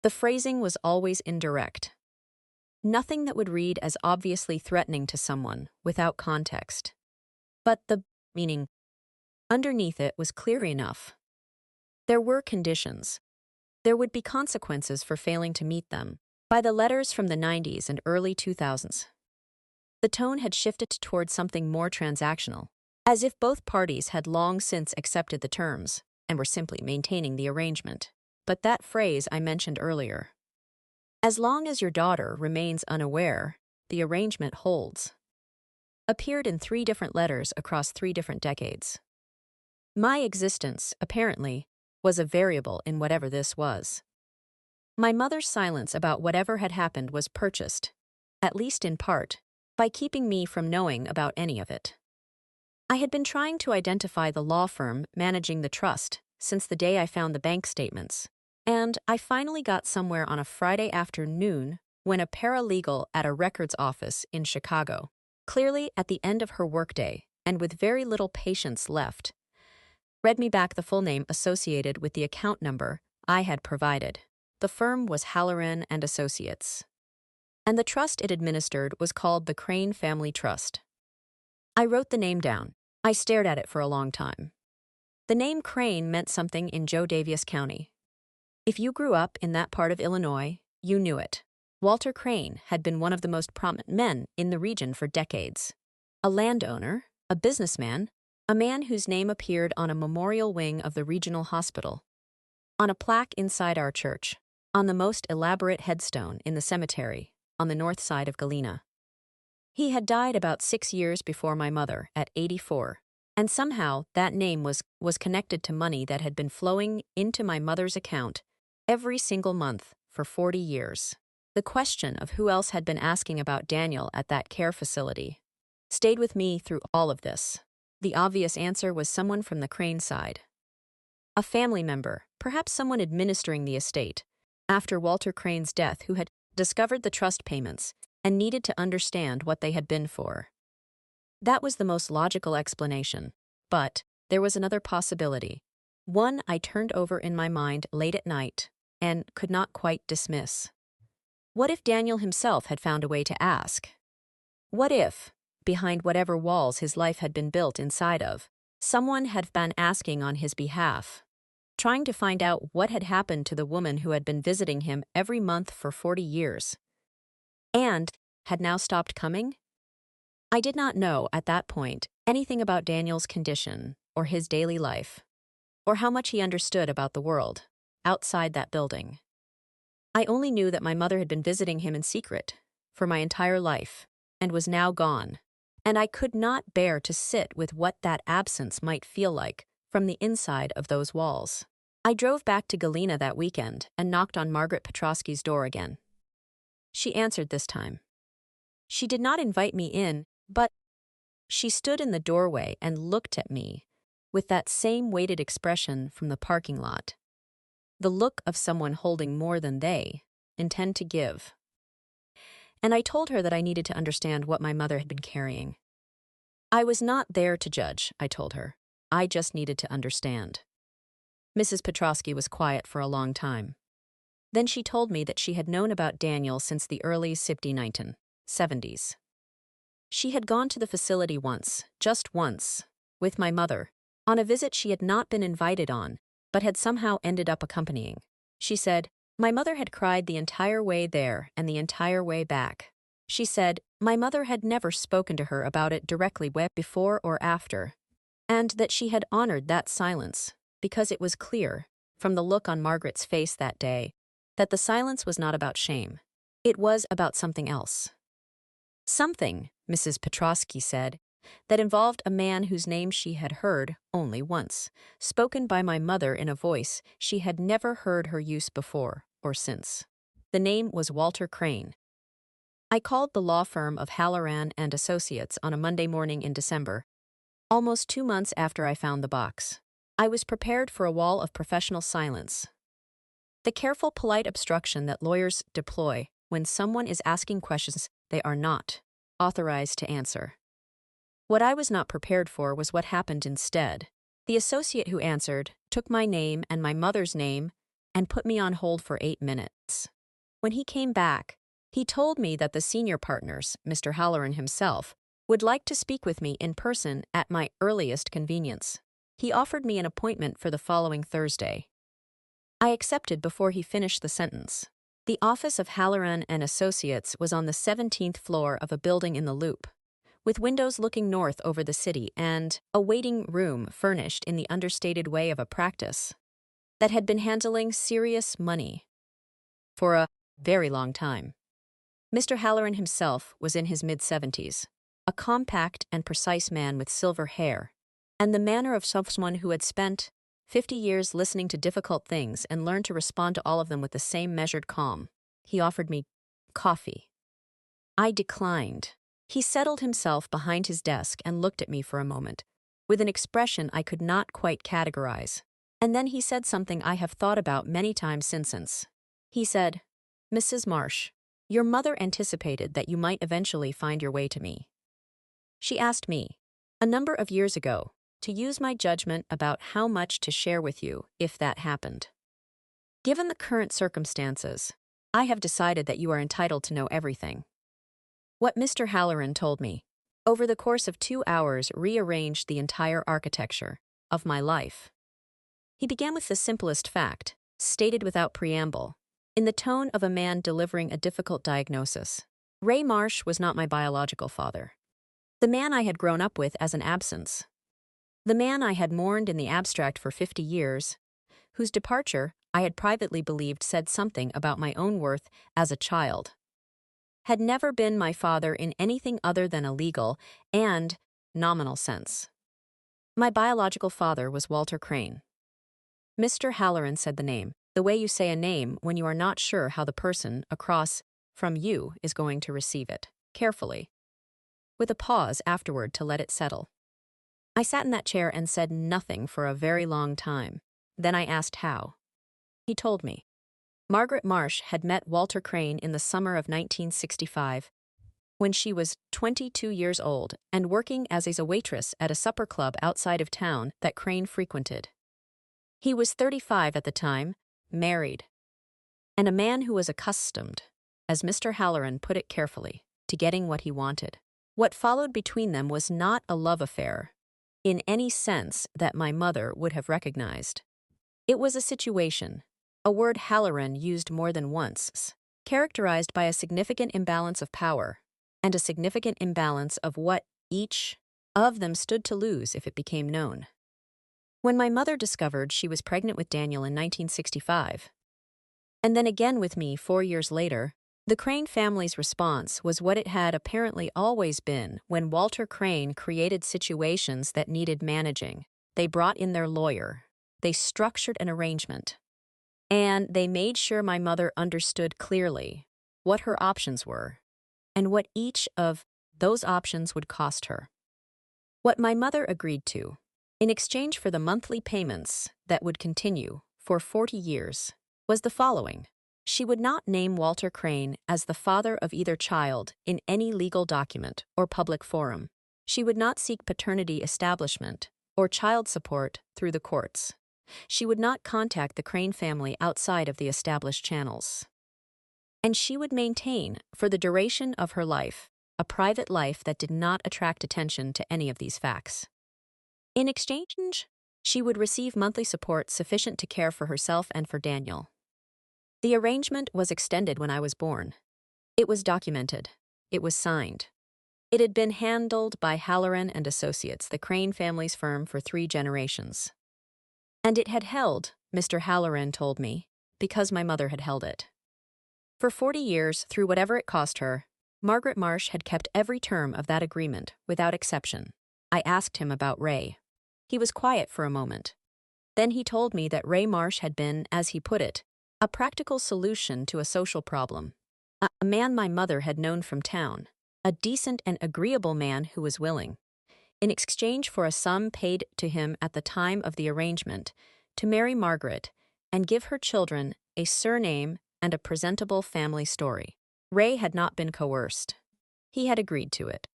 Speaker 2: The phrasing was always indirect. Nothing that would read as obviously threatening to someone without context. But the meaning underneath it was clear enough. There were conditions. There would be consequences for failing to meet them. By the letters from the 90s and early 2000s, the tone had shifted toward something more transactional, as if both parties had long since accepted the terms and were simply maintaining the arrangement. But that phrase I mentioned earlier, "as long as your daughter remains unaware, the arrangement holds," appeared in 3 different letters across 3 different decades. My existence, apparently, was a variable in whatever this was. My mother's silence about whatever had happened was purchased, at least in part, by keeping me from knowing about any of it. I had been trying to identify the law firm managing the trust since the day I found the bank statements, and I finally got somewhere on a Friday afternoon when a paralegal at a records office in Chicago, clearly at the end of her workday and with very little patience left, read me back the full name associated with the account number I had provided. The firm was Halloran and Associates, and the trust it administered was called the Crane Family Trust. I wrote the name down. I stared at it for a long time. The name Crane meant something in Joe Daviess County. If you grew up in that part of Illinois, you knew it. Walter Crane had been one of the most prominent men in the region for decades. A landowner, a businessman, a man whose name appeared on a memorial wing of the regional hospital, on a plaque inside our church, on the most elaborate headstone in the cemetery on the north side of Galena. He had died about 6 years before my mother, at 84, and somehow that name was connected to money that had been flowing into my mother's account every single month for 40 years. The question of who else had been asking about Daniel at that care facility stayed with me through all of this. The obvious answer was someone from the Crane side. A family member, perhaps someone administering the estate, after Walter Crane's death, who had discovered the trust payments and needed to understand what they had been for. That was the most logical explanation. But there was another possibility. One I turned over in my mind late at night and could not quite dismiss. What if Daniel himself had found a way to ask? What if, behind whatever walls his life had been built inside of, someone had been asking on his behalf, trying to find out what had happened to the woman who had been visiting him every month for 40 years, and had now stopped coming? I did not know, at that point, anything about Daniel's condition, or his daily life, or how much he understood about the world, outside that building. I only knew that my mother had been visiting him in secret, for my entire life, and was now gone, and I could not bear to sit with what that absence might feel like from the inside of those walls. I drove back to Galena that weekend and knocked on Margaret Petrosky's door again. She answered this time. She did not invite me in, but she stood in the doorway and looked at me with that same weighted expression from the parking lot. The look of someone holding more than they intend to give. And I told her that I needed to understand what my mother had been carrying. I was not there to judge, I told her. I just needed to understand. Mrs. Petrosky was quiet for a long time. Then she told me that she had known about Daniel since the early 1970s. She had gone to the facility once, just once, with my mother, on a visit she had not been invited on, but had somehow ended up accompanying. She said, my mother had cried the entire way there and the entire way back. She said, my mother had never spoken to her about it directly before or after, and that she had honored that silence, because it was clear, from the look on Margaret's face that day, that the silence was not about shame. It was about something else. Something, Mrs. Petrosky said, that involved a man whose name she had heard only once, spoken by my mother in a voice she had never heard her use before or since. The name was Walter Crane. I called the law firm of Halloran and Associates on a Monday morning in December, almost 2 months after I found the box. I was prepared for a wall of professional silence. The careful, polite obstruction that lawyers deploy when someone is asking questions they are not authorized to answer. What I was not prepared for was what happened instead. The associate who answered took my name and my mother's name and put me on hold for 8 minutes. When he came back, he told me that the senior partners, Mr. Halloran himself, would like to speak with me in person at my earliest convenience. He offered me an appointment for the following Thursday. I accepted before he finished the sentence. The office of Halloran and Associates was on the 17th floor of a building in the Loop, with windows looking north over the city and a waiting room furnished in the understated way of a practice that had been handling serious money for a very long time. Mr. Halloran himself was in his mid-70s, a compact and precise man with silver hair, and the manner of someone who had spent 50 years listening to difficult things and learned to respond to all of them with the same measured calm. He offered me coffee. I declined. He settled himself behind his desk and looked at me for a moment, with an expression I could not quite categorize. And then he said something I have thought about many times since. He said, Mrs. Marsh, your mother anticipated that you might eventually find your way to me. She asked me, a number of years ago, to use my judgment about how much to share with you if that happened. Given the current circumstances, I have decided that you are entitled to know everything. What Mr. Halloran told me, over the course of 2 hours, rearranged the entire architecture of my life. He began with the simplest fact, stated without preamble, in the tone of a man delivering a difficult diagnosis. Ray Marsh was not my biological father. The man I had grown up with as an absence. The man I had mourned in the abstract for 50 years, whose departure I had privately believed said something about my own worth as a child, had never been my father in anything other than a legal and nominal sense. My biological father was Walter Crane. Mr. Halloran said the name, the way you say a name when you are not sure how the person across from you is going to receive it, carefully, with a pause afterward to let it settle. I sat in that chair and said nothing for a very long time. Then I asked how. He told me. Margaret Marsh had met Walter Crane in the summer of 1965 when she was 22 years old and working as a waitress at a supper club outside of town that Crane frequented. He was 35 at the time, married, and a man who was accustomed, as Mr. Halloran put it carefully, to getting what he wanted. What followed between them was not a love affair, in any sense that my mother would have recognized. It was a situation, a word Halloran used more than once, characterized by a significant imbalance of power, and a significant imbalance of what each of them stood to lose if it became known. When my mother discovered she was pregnant with Daniel in 1965, and then again with me 4 years later, the Crane family's response was what it had apparently always been when Walter Crane created situations that needed managing. They brought in their lawyer, they structured an arrangement, and they made sure my mother understood clearly what her options were and what each of those options would cost her. What my mother agreed to, in exchange for the monthly payments that would continue for 40 years, was the following. She would not name Walter Crane as the father of either child in any legal document or public forum. She would not seek paternity establishment or child support through the courts. She would not contact the Crane family outside of the established channels. And she would maintain, for the duration of her life, a private life that did not attract attention to any of these facts. In exchange, she would receive monthly support sufficient to care for herself and for Daniel. The arrangement was extended when I was born. It was documented. It was signed. It had been handled by Halloran and Associates, the Crane family's firm, for 3 generations. And it had held, Mr. Halloran told me, because my mother had held it. For 40 years, through whatever it cost her, Margaret Marsh had kept every term of that agreement, without exception. I asked him about Ray. He was quiet for a moment. Then he told me that Ray Marsh had been, as he put it, a practical solution to a social problem. A man my mother had known from town, a decent and agreeable man who was willing, in exchange for a sum paid to him at the time of the arrangement, to marry Margaret and give her children a surname and a presentable family story. Ray had not been coerced. He had agreed to it.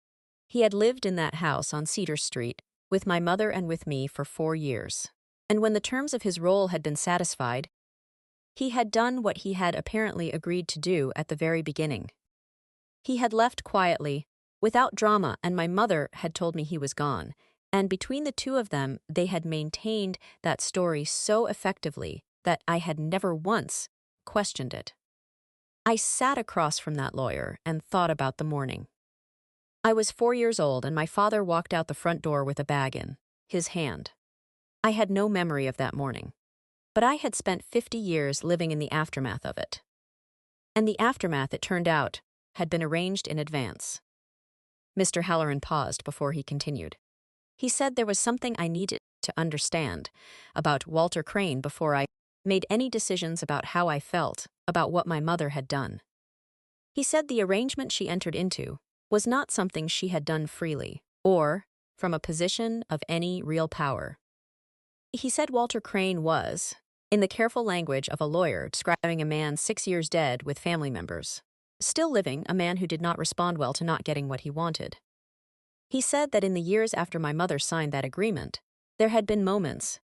Speaker 2: He had lived in that house on Cedar Street with my mother and with me for 4 years. And when the terms of his role had been satisfied, he had done what he had apparently agreed to do at the very beginning. He had left quietly, without drama, and my mother had told me he was gone. And between the two of them, they had maintained that story so effectively that I had never once questioned it. I sat across from that lawyer and thought about the morning. I was 4 years old, and my father walked out the front door with a bag in his hand. I had no memory of that morning, but I had spent 50 years living in the aftermath of it. And the aftermath, it turned out, had been arranged in advance. Mr. Halloran paused before he continued. He said there was something I needed to understand about Walter Crane before I made any decisions about how I felt about what my mother had done. He said the arrangement she entered into was not something she had done freely or from a position of any real power. He said Walter Crane was, in the careful language of a lawyer describing a man 6 years dead with family members, still living, a man who did not respond well to not getting what he wanted. He said that in the years after my mother signed that agreement, there had been moments,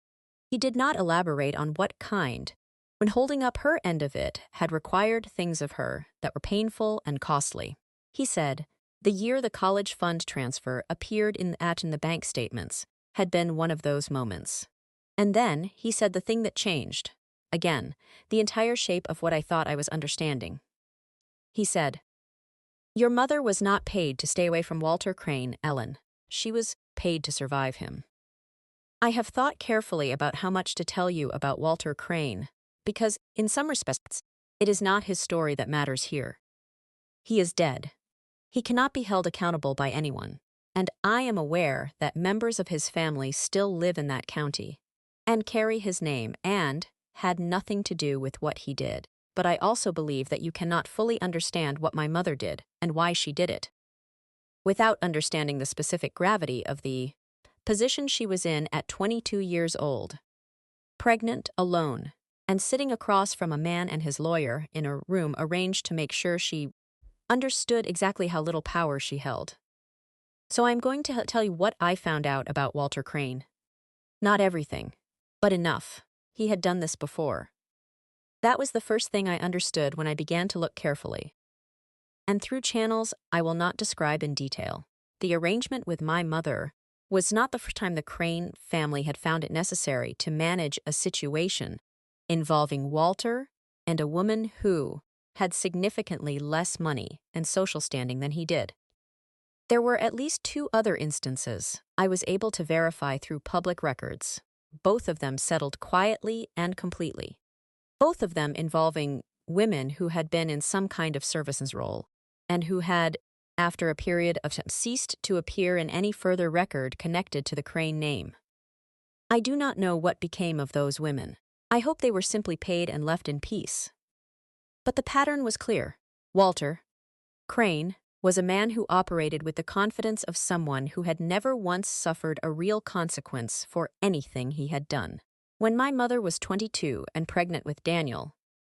Speaker 2: he did not elaborate on what kind, when holding up her end of it had required things of her that were painful and costly. He said, the year the college fund transfer appeared in the bank statements had been one of those moments. And then, he said the thing that changed, again, the entire shape of what I thought I was understanding. He said, your mother was not paid to stay away from Walter Crane, Ellen. She was paid to survive him. I have thought carefully about how much to tell you about Walter Crane, because, in some respects, it is not his story that matters here. He is dead. He cannot be held accountable by anyone, and I am aware that members of his family still live in that county, and carry his name, and had nothing to do with what he did. But I also believe that you cannot fully understand what my mother did and why she did it, without understanding the specific gravity of the position she was in at 22 years old, pregnant, alone, and sitting across from a man and his lawyer in a room arranged to make sure she understood exactly how little power she held. So I'm going to tell you what I found out about Walter Crane. Not everything, but enough. He had done this before. That was the first thing I understood when I began to look carefully. And through channels I will not describe in detail. The arrangement with my mother was not the first time the Crane family had found it necessary to manage a situation involving Walter and a woman who had significantly less money and social standing than he did. There were at least 2 other instances I was able to verify through public records, both of them settled quietly and completely. Both of them involving women who had been in some kind of services role and who had, after a period of time, ceased to appear in any further record connected to the Crane name. I do not know what became of those women. I hope they were simply paid and left in peace. But the pattern was clear. Walter Crane was a man who operated with the confidence of someone who had never once suffered a real consequence for anything he had done. When my mother was 22 and pregnant with Daniel,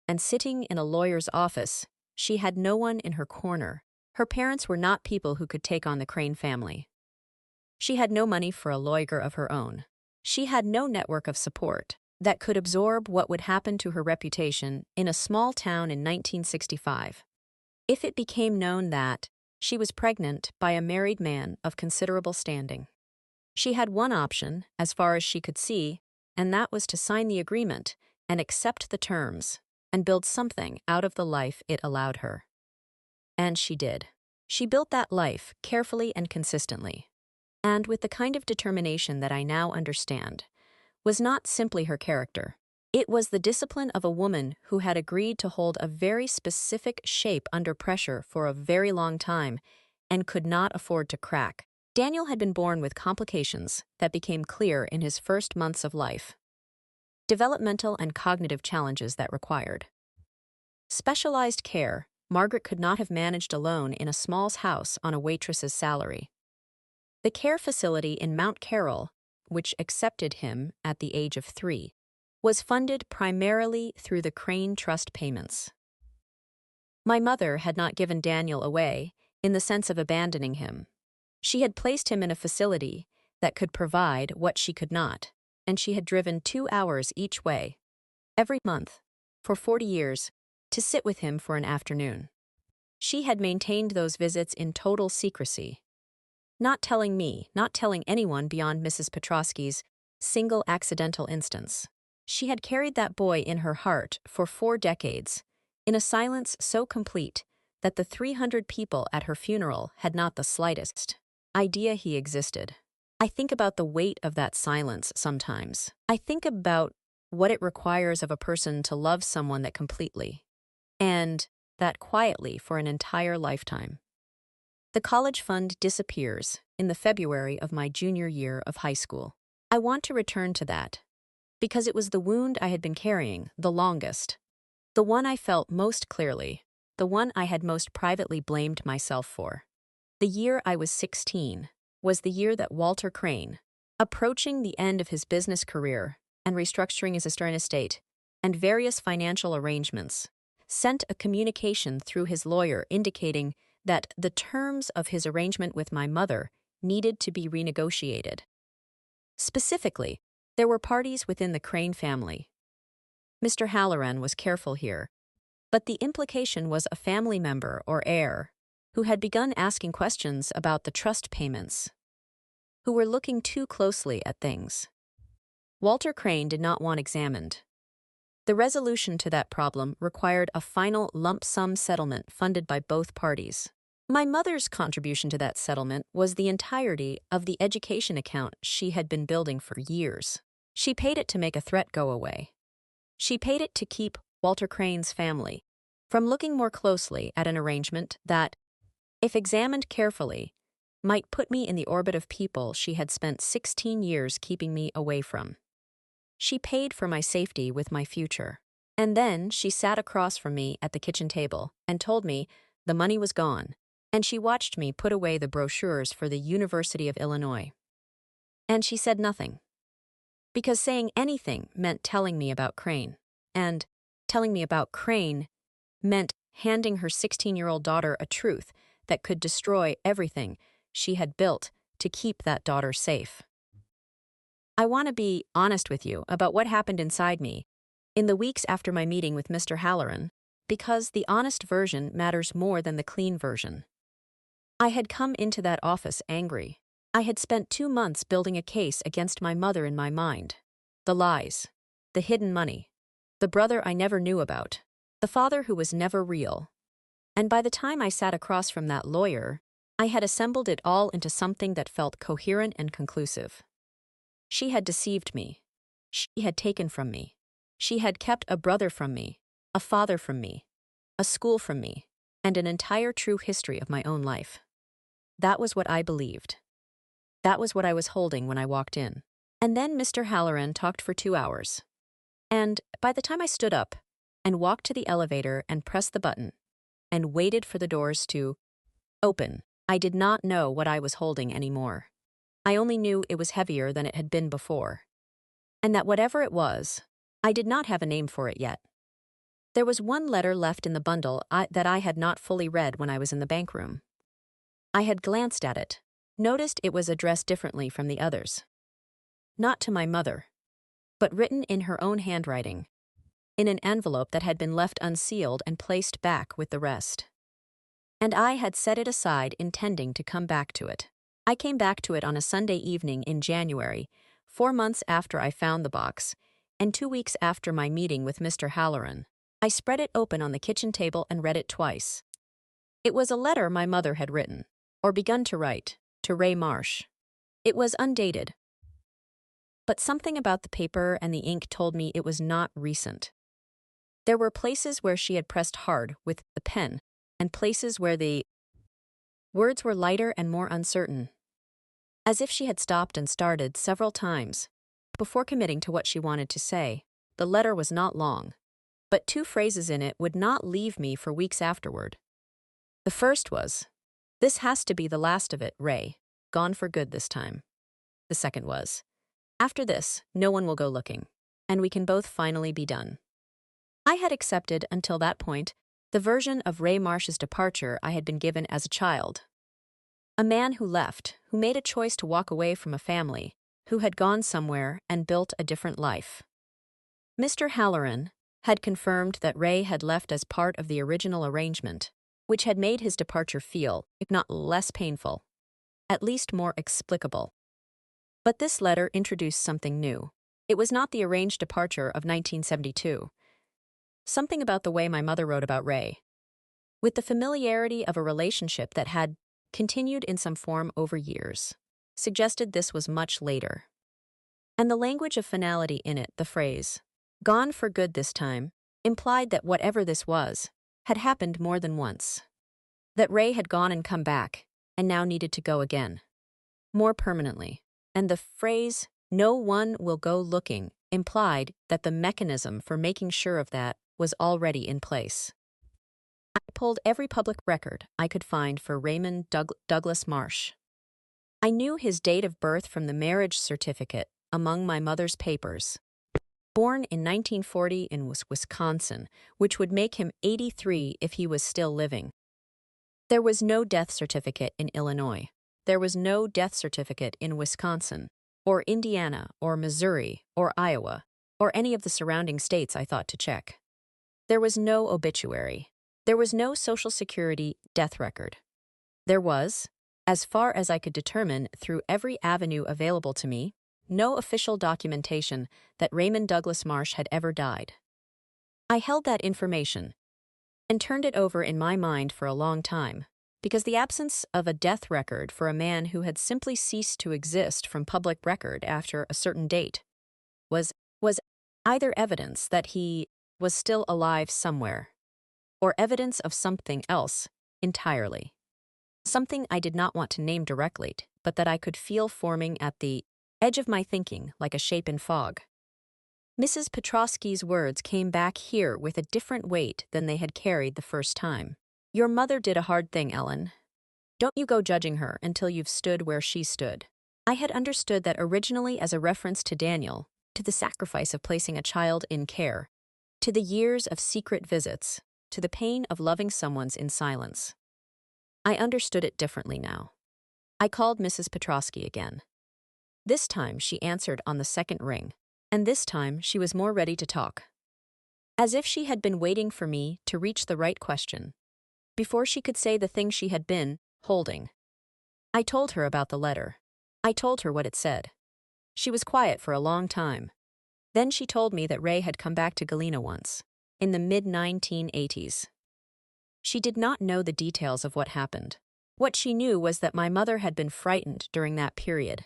Speaker 2: and sitting in a lawyer's office, she had no one in her corner. Her parents were not people who could take on the Crane family. She had no money for a lawyer of her own. She had no network of support that could absorb what would happen to her reputation in a small town in 1965. If it became known that she was pregnant by a married man of considerable standing. She had one option, as far as she could see, and that was to sign the agreement and accept the terms and build something out of the life it allowed her. And she did. She built that life carefully and consistently, and with the kind of determination that I now understand, was not simply her character. It was the discipline of a woman who had agreed to hold a very specific shape under pressure for a very long time and could not afford to crack. Daniel had been born with complications that became clear in his first months of life. Developmental and cognitive challenges that required specialized care. Margaret could not have managed alone in a small house on a waitress's salary. The care facility in Mount Carroll, which accepted him at the age of 3, was funded primarily through the Crane Trust payments. My mother had not given Daniel away in the sense of abandoning him. She had placed him in a facility that could provide what she could not, and she had driven 2 hours each way, every month, for 40 years, to sit with him for an afternoon. She had maintained those visits in total secrecy, not telling me, not telling anyone beyond Mrs. Petrosky's single accidental instance. She had carried that boy in her heart for 4 decades, in a silence so complete that the 300 people at her funeral had not the slightest idea he existed. I think about the weight of that silence sometimes. I think about what it requires of a person to love someone that completely, and that quietly for an entire lifetime. The college fund disappears in the February of my junior year of high school. I want to return to that, because it was the wound I had been carrying the longest, the one I felt most clearly, the one I had most privately blamed myself for. The year I was 16 was the year that Walter Crane, approaching the end of his business career and restructuring his estate and various financial arrangements, sent a communication through his lawyer indicating that the terms of his arrangement with my mother needed to be renegotiated. Specifically, there were parties within the Crane family. Mr. Halloran was careful here, but the implication was a family member or heir who had begun asking questions about the trust payments, who were looking too closely at things Walter Crane did not want examined. The resolution to that problem required a final lump sum settlement funded by both parties. My mother's contribution to that settlement was the entirety of the education account she had been building for years. She paid it to make a threat go away. She paid it to keep Walter Crane's family from looking more closely at an arrangement that, if examined carefully, might put me in the orbit of people she had spent 16 years keeping me away from. She paid for my safety with my future. And then she sat across from me at the kitchen table and told me the money was gone, and she watched me put away the brochures for the University of Illinois. And she said nothing, because saying anything meant telling me about Crane, and telling me about Crane meant handing her 16-year-old daughter a truth that could destroy everything she had built to keep that daughter safe. I want to be honest with you about what happened inside me in the weeks after my meeting with Mr. Halloran, because the honest version matters more than the clean version. I had come into that office angry. I had spent 2 months building a case against my mother in my mind. The lies, the hidden money, the brother I never knew about, the father who was never real. And by the time I sat across from that lawyer, I had assembled it all into something that felt coherent and conclusive. She had deceived me. She had taken from me. She had kept a brother from me, a father from me, a school from me, and an entire true history of my own life. That was what I believed. That was what I was holding when I walked in. And then Mr. Halloran talked for 2 hours. And by the time I stood up and walked to the elevator and pressed the button and waited for the doors to open, I did not know what I was holding anymore. I only knew it was heavier than it had been before. And that whatever it was, I did not have a name for it yet. There was one letter left in the bundle that I had not fully read when I was in the bank room. I had glanced at it, noticed it was addressed differently from the others. Not to my mother, but written in her own handwriting, in an envelope that had been left unsealed and placed back with the rest. And I had set it aside intending to come back to it. I came back to it on a Sunday evening in January, 4 months after I found the box, and 2 weeks after my meeting with Mr. Halloran. I spread it open on the kitchen table and read it twice. It was a letter my mother had written, or begun to write, to Ray Marsh. It was undated. But something about the paper and the ink told me it was not recent. There were places where she had pressed hard with the pen, and places where the words were lighter and more uncertain, as if she had stopped and started several times before committing to what she wanted to say. The letter was not long, but 2 phrases in it would not leave me for weeks afterward. The first was, "This has to be the last of it, Ray. Gone for good this time." The second was, "After this, no one will go looking, and we can both finally be done." I had accepted, until that point, the version of Ray Marsh's departure I had been given as a child. A man who left, who made a choice to walk away from a family, who had gone somewhere and built a different life. Mr. Halloran had confirmed that Ray had left as part of the original arrangement, which had made his departure feel, if not less painful, at least more explicable. But this letter introduced something new. It was not the arranged departure of 1972. Something about the way my mother wrote about Ray, with the familiarity of a relationship that had continued in some form over years, suggested this was much later. And the language of finality in it, the phrase, "Gone for good this time," implied that whatever this was, had happened more than once. That Ray had gone and come back, and now needed to go again, more permanently. And the phrase, "No one will go looking," implied that the mechanism for making sure of that was already in place. I pulled every public record I could find for Raymond Douglas Marsh. I knew his date of birth from the marriage certificate among my mother's papers. Born in 1940 in Wisconsin, which would make him 83 if he was still living. There was no death certificate in Illinois. There was no death certificate in Wisconsin, or Indiana, or Missouri, or Iowa, or any of the surrounding states I thought to check. There was no obituary. There was no Social Security death record. There was, as far as I could determine through every avenue available to me, no official documentation that Raymond Douglas Marsh had ever died. I held that information and turned it over in my mind for a long time, because the absence of a death record for a man who had simply ceased to exist from public record after a certain date was either evidence that he was still alive somewhere, or evidence of something else entirely. Something I did not want to name directly, but that I could feel forming at the edge of my thinking like a shape in fog. Mrs. Petrosky's words came back here with a different weight than they had carried the first time. "Your mother did a hard thing, Ellen. Don't you go judging her until you've stood where she stood." I had understood that originally as a reference to Daniel, to the sacrifice of placing a child in care, to the years of secret visits, to the pain of loving someone in silence. I understood it differently now. I called Mrs. Petrosky again. This time she answered on the second ring, and this time she was more ready to talk. As if she had been waiting for me to reach the right question, before she could say the thing she had been holding. I told her about the letter. I told her what it said. She was quiet for a long time. Then she told me that Ray had come back to Galena once, in the mid-1980s. She did not know the details of what happened. What she knew was that my mother had been frightened during that period.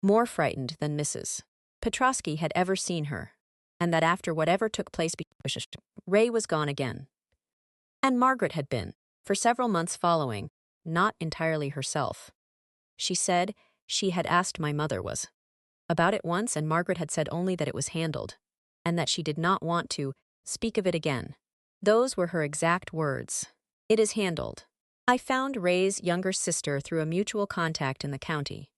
Speaker 2: More frightened than Mrs. Petrosky had ever seen her, and that after whatever took place, Ray was gone again. And Margaret had been, for several months following, not entirely herself. She said she had asked my mother was about it once, and Margaret had said only that it was handled, and that she did not want to speak of it again. Those were her exact words. It is handled. I found Ray's younger sister through a mutual contact in the county,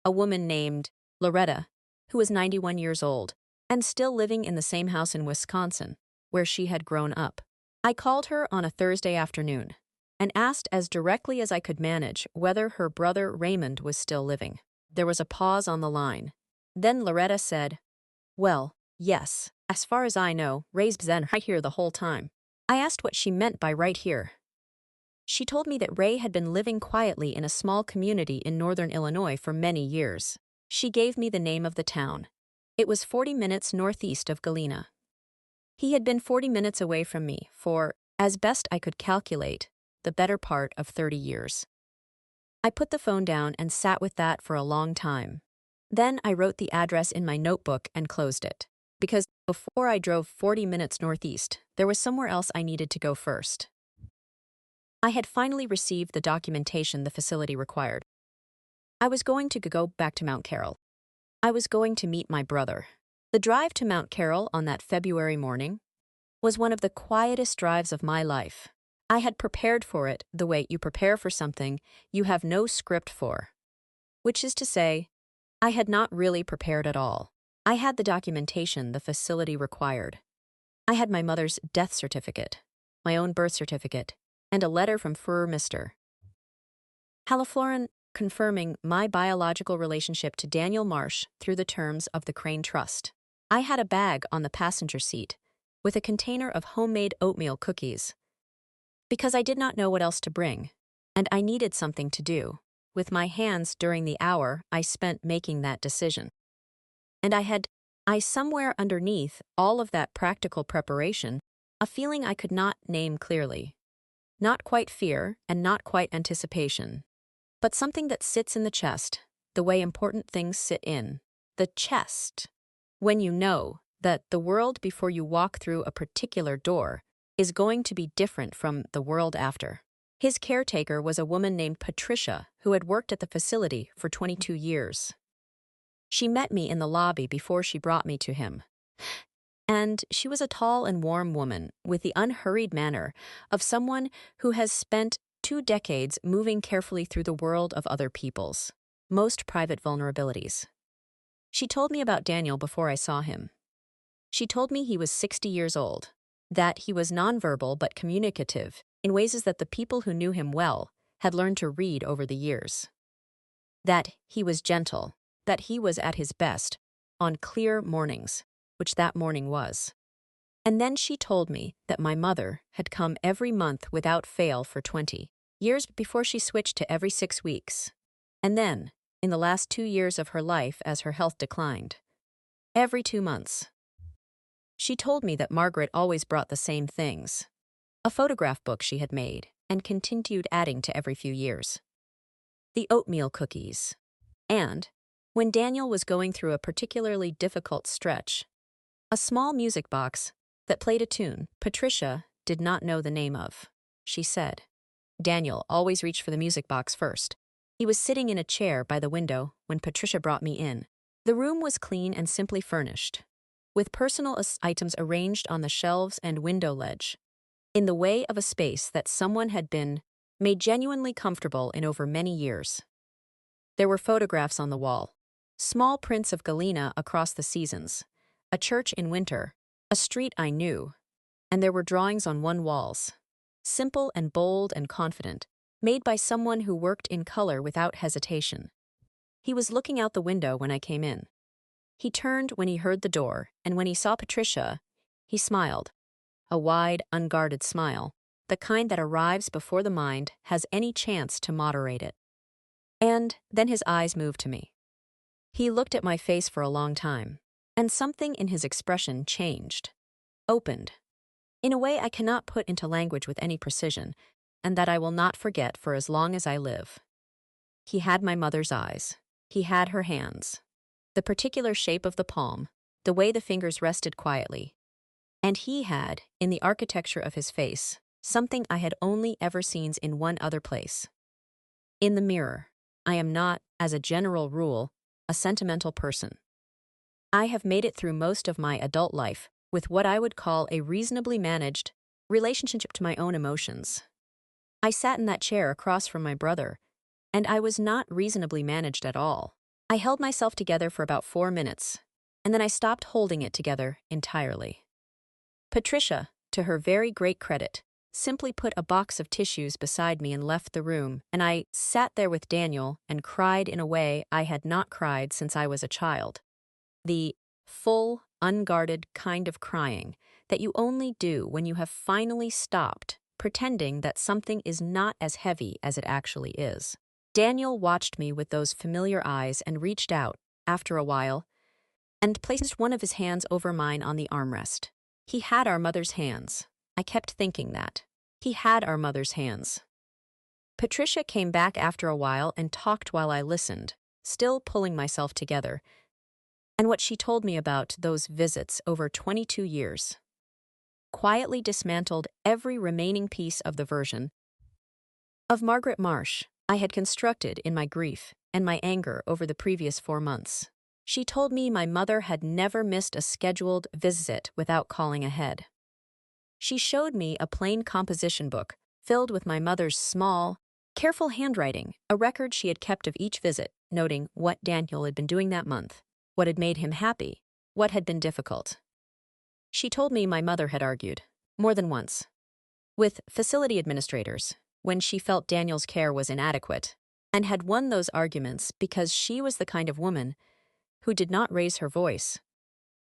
Speaker 2: a woman named Loretta, who was 91 years old, and still living in the same house in Wisconsin, where she had grown up. I called her on a Thursday afternoon and asked as directly as I could manage whether her brother Raymond was still living. There was a pause on the line. Then Loretta said, "Well, yes, as far as I know, Ray's been right here the whole time." I asked what she meant by right here. She told me that Ray had been living quietly in a small community in northern Illinois for many years. She gave me the name of the town. It was 40 minutes northeast of Galena. He had been 40 minutes away from me for, as best I could calculate, the better part of 30 years. I put the phone down and sat with that for a long time. Then I wrote the address in my notebook and closed it, because before I drove 40 minutes northeast, there was somewhere else I needed to go first. I had finally received the documentation the facility required. I was going to go back to Mount Carroll. I was going to meet my brother. The drive to Mount Carroll on that February morning was one of the quietest drives of my life. I had prepared for it the way you prepare for something you have no script for. Which is to say, I had not really prepared at all. I had the documentation the facility required. I had my mother's death certificate, my own birth certificate, and a letter from Mr. Halifloren confirming my biological relationship to Daniel Marsh through the terms of the Crane Trust. I had a bag on the passenger seat with a container of homemade oatmeal cookies, because I did not know what else to bring, and I needed something to do with my hands during the hour I spent making that decision. And I somewhere underneath all of that practical preparation, a feeling I could not name clearly. Not quite fear and not quite anticipation, but something that sits in the chest, the way important things sit in the chest. When you know that the world before you walk through a particular door is going to be different from the world after. His caretaker was a woman named Patricia who had worked at the facility for 22 years. She met me in the lobby before she brought me to him. And she was a tall and warm woman with the unhurried manner of someone who has spent 2 decades moving carefully through the world of other people's most private vulnerabilities. She told me about Daniel before I saw him. She told me he was 60 years old, that he was nonverbal but communicative in ways that the people who knew him well had learned to read over the years. That he was gentle, that he was at his best on clear mornings, which that morning was. And then she told me that my mother had come every month without fail for 20 years before she switched to every 6 weeks. And then, in the last 2 years of her life as her health declined, every 2 months. She told me that Margaret always brought the same things. A photograph book she had made and continued adding to every few years. The oatmeal cookies. And, when Daniel was going through a particularly difficult stretch, a small music box that played a tune Patricia did not know the name of. She said, Daniel always reached for the music box first. He was sitting in a chair by the window when Patricia brought me in. The room was clean and simply furnished, with personal items arranged on the shelves and window ledge, in the way of a space that someone had been made genuinely comfortable in over many years. There were photographs on the wall, small prints of Galena across the seasons, a church in winter, a street I knew, and there were drawings on one walls, simple and bold and confident, made by someone who worked in color without hesitation. He was looking out the window when I came in. He turned when he heard the door, and when he saw Patricia, he smiled. A wide, unguarded smile, the kind that arrives before the mind has any chance to moderate it. And then his eyes moved to me. He looked at my face for a long time, and something in his expression changed, opened, in a way I cannot put into language with any precision, and that I will not forget for as long as I live. He had my mother's eyes. He had her hands, the particular shape of the palm, the way the fingers rested quietly. And he had, in the architecture of his face, something I had only ever seen in one other place. In the mirror. I am not, as a general rule, a sentimental person. I have made it through most of my adult life with what I would call a reasonably managed relationship to my own emotions. I sat in that chair across from my brother, and I was not reasonably managed at all. I held myself together for about 4 minutes, and then I stopped holding it together entirely. Patricia, to her very great credit, simply put a box of tissues beside me and left the room, and I sat there with Daniel and cried in a way I had not cried since I was a child. The full, unguarded kind of crying that you only do when you have finally stopped pretending that something is not as heavy as it actually is. Daniel watched me with those familiar eyes and reached out, after a while, and placed one of his hands over mine on the armrest. He had our mother's hands. I kept thinking that. He had our mother's hands. Patricia came back after a while and talked while I listened, still pulling myself together, and what she told me about those visits over 22 years. Quietly dismantled every remaining piece of the version of Margaret Marsh I had constructed in my grief and my anger over the previous 4 months. She told me my mother had never missed a scheduled visit without calling ahead. She showed me a plain composition book filled with my mother's small, careful handwriting, a record she had kept of each visit, noting what Daniel had been doing that month, what had made him happy, what had been difficult. She told me my mother had argued, more than once, with facility administrators when she felt Daniel's care was inadequate, and had won those arguments because she was the kind of woman who did not raise her voice,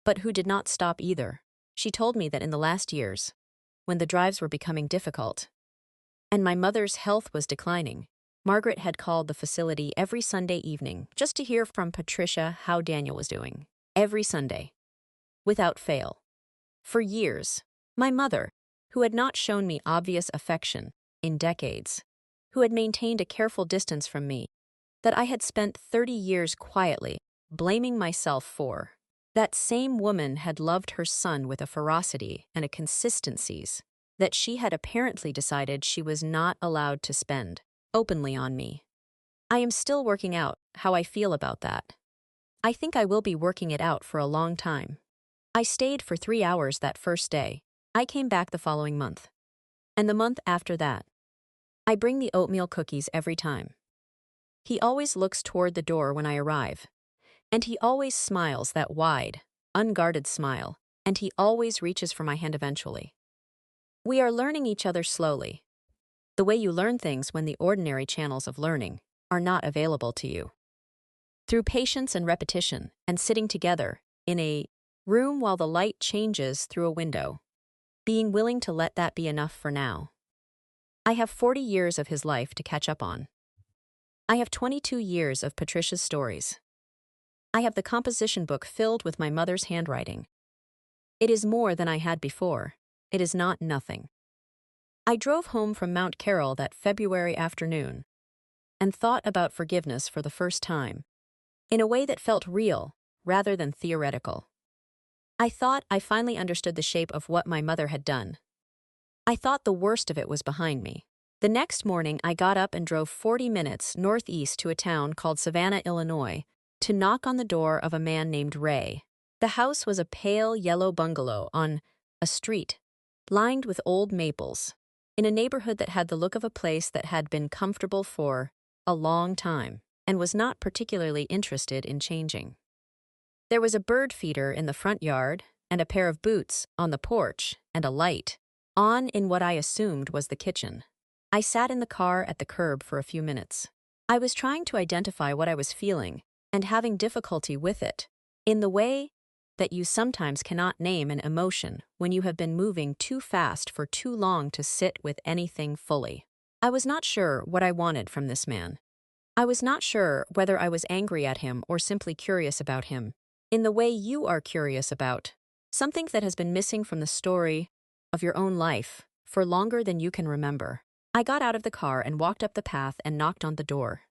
Speaker 2: but who did not stop either. She told me that in the last years, when the drives were becoming difficult, and my mother's health was declining, Margaret had called the facility every Sunday evening just to hear from Patricia how Daniel was doing. Every Sunday. Without fail. For years, my mother, who had not shown me obvious affection in decades, who had maintained a careful distance from me, that I had spent 30 years quietly blaming myself for, that same woman had loved her son with a ferocity and a consistencies that she had apparently decided she was not allowed to spend openly on me. I am still working out how I feel about that. I think I will be working it out for a long time. I stayed for 3 hours that first day. I came back the following month. And the month after that. I bring the oatmeal cookies every time. He always looks toward the door when I arrive. And he always smiles that wide, unguarded smile, and he always reaches for my hand eventually. We are learning each other slowly. The way you learn things when the ordinary channels of learning are not available to you. Through patience and repetition, and sitting together in a room while the light changes through a window, being willing to let that be enough for now. I have 40 years of his life to catch up on. I have 22 years of Patricia's stories. I have the composition book filled with my mother's handwriting. It is more than I had before. It is not nothing. I drove home from Mount Carroll that February afternoon and thought about forgiveness for the first time, in a way that felt real rather than theoretical. I thought I finally understood the shape of what my mother had done. I thought the worst of it was behind me. The next morning, I got up and drove 40 minutes northeast to a town called Savannah, Illinois, to knock on the door of a man named Ray. The house was a pale yellow bungalow on a street lined with old maples, in a neighborhood that had the look of a place that had been comfortable for a long time and was not particularly interested in changing. There was a bird feeder in the front yard, and a pair of boots on the porch, and a light on in what I assumed was the kitchen. I sat in the car at the curb for a few minutes. I was trying to identify what I was feeling and having difficulty with it, in the way that you sometimes cannot name an emotion when you have been moving too fast for too long to sit with anything fully. I was not sure what I wanted from this man. I was not sure whether I was angry at him or simply curious about him, in the way you are curious about something that has been missing from the story of your own life for longer than you can remember. I got out of the car and walked up the path and knocked on the door.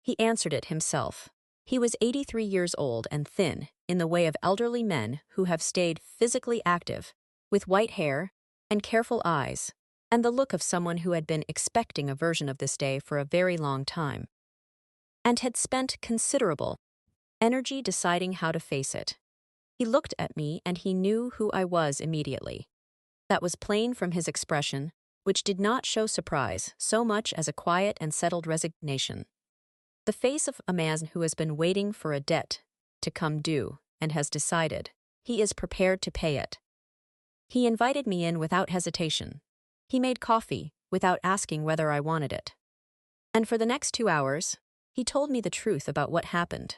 Speaker 2: He answered it himself. He was 83 years old and thin, in the way of elderly men who have stayed physically active, with white hair and careful eyes, and the look of someone who had been expecting a version of this day for a very long time, and had spent considerable energy deciding how to face it. He looked at me and he knew who I was immediately. That was plain from his expression, which did not show surprise so much as a quiet and settled resignation. The face of a man who has been waiting for a debt to come due and has decided he is prepared to pay it. He invited me in without hesitation. He made coffee without asking whether I wanted it. And for the next 2 hours, he told me the truth about what happened.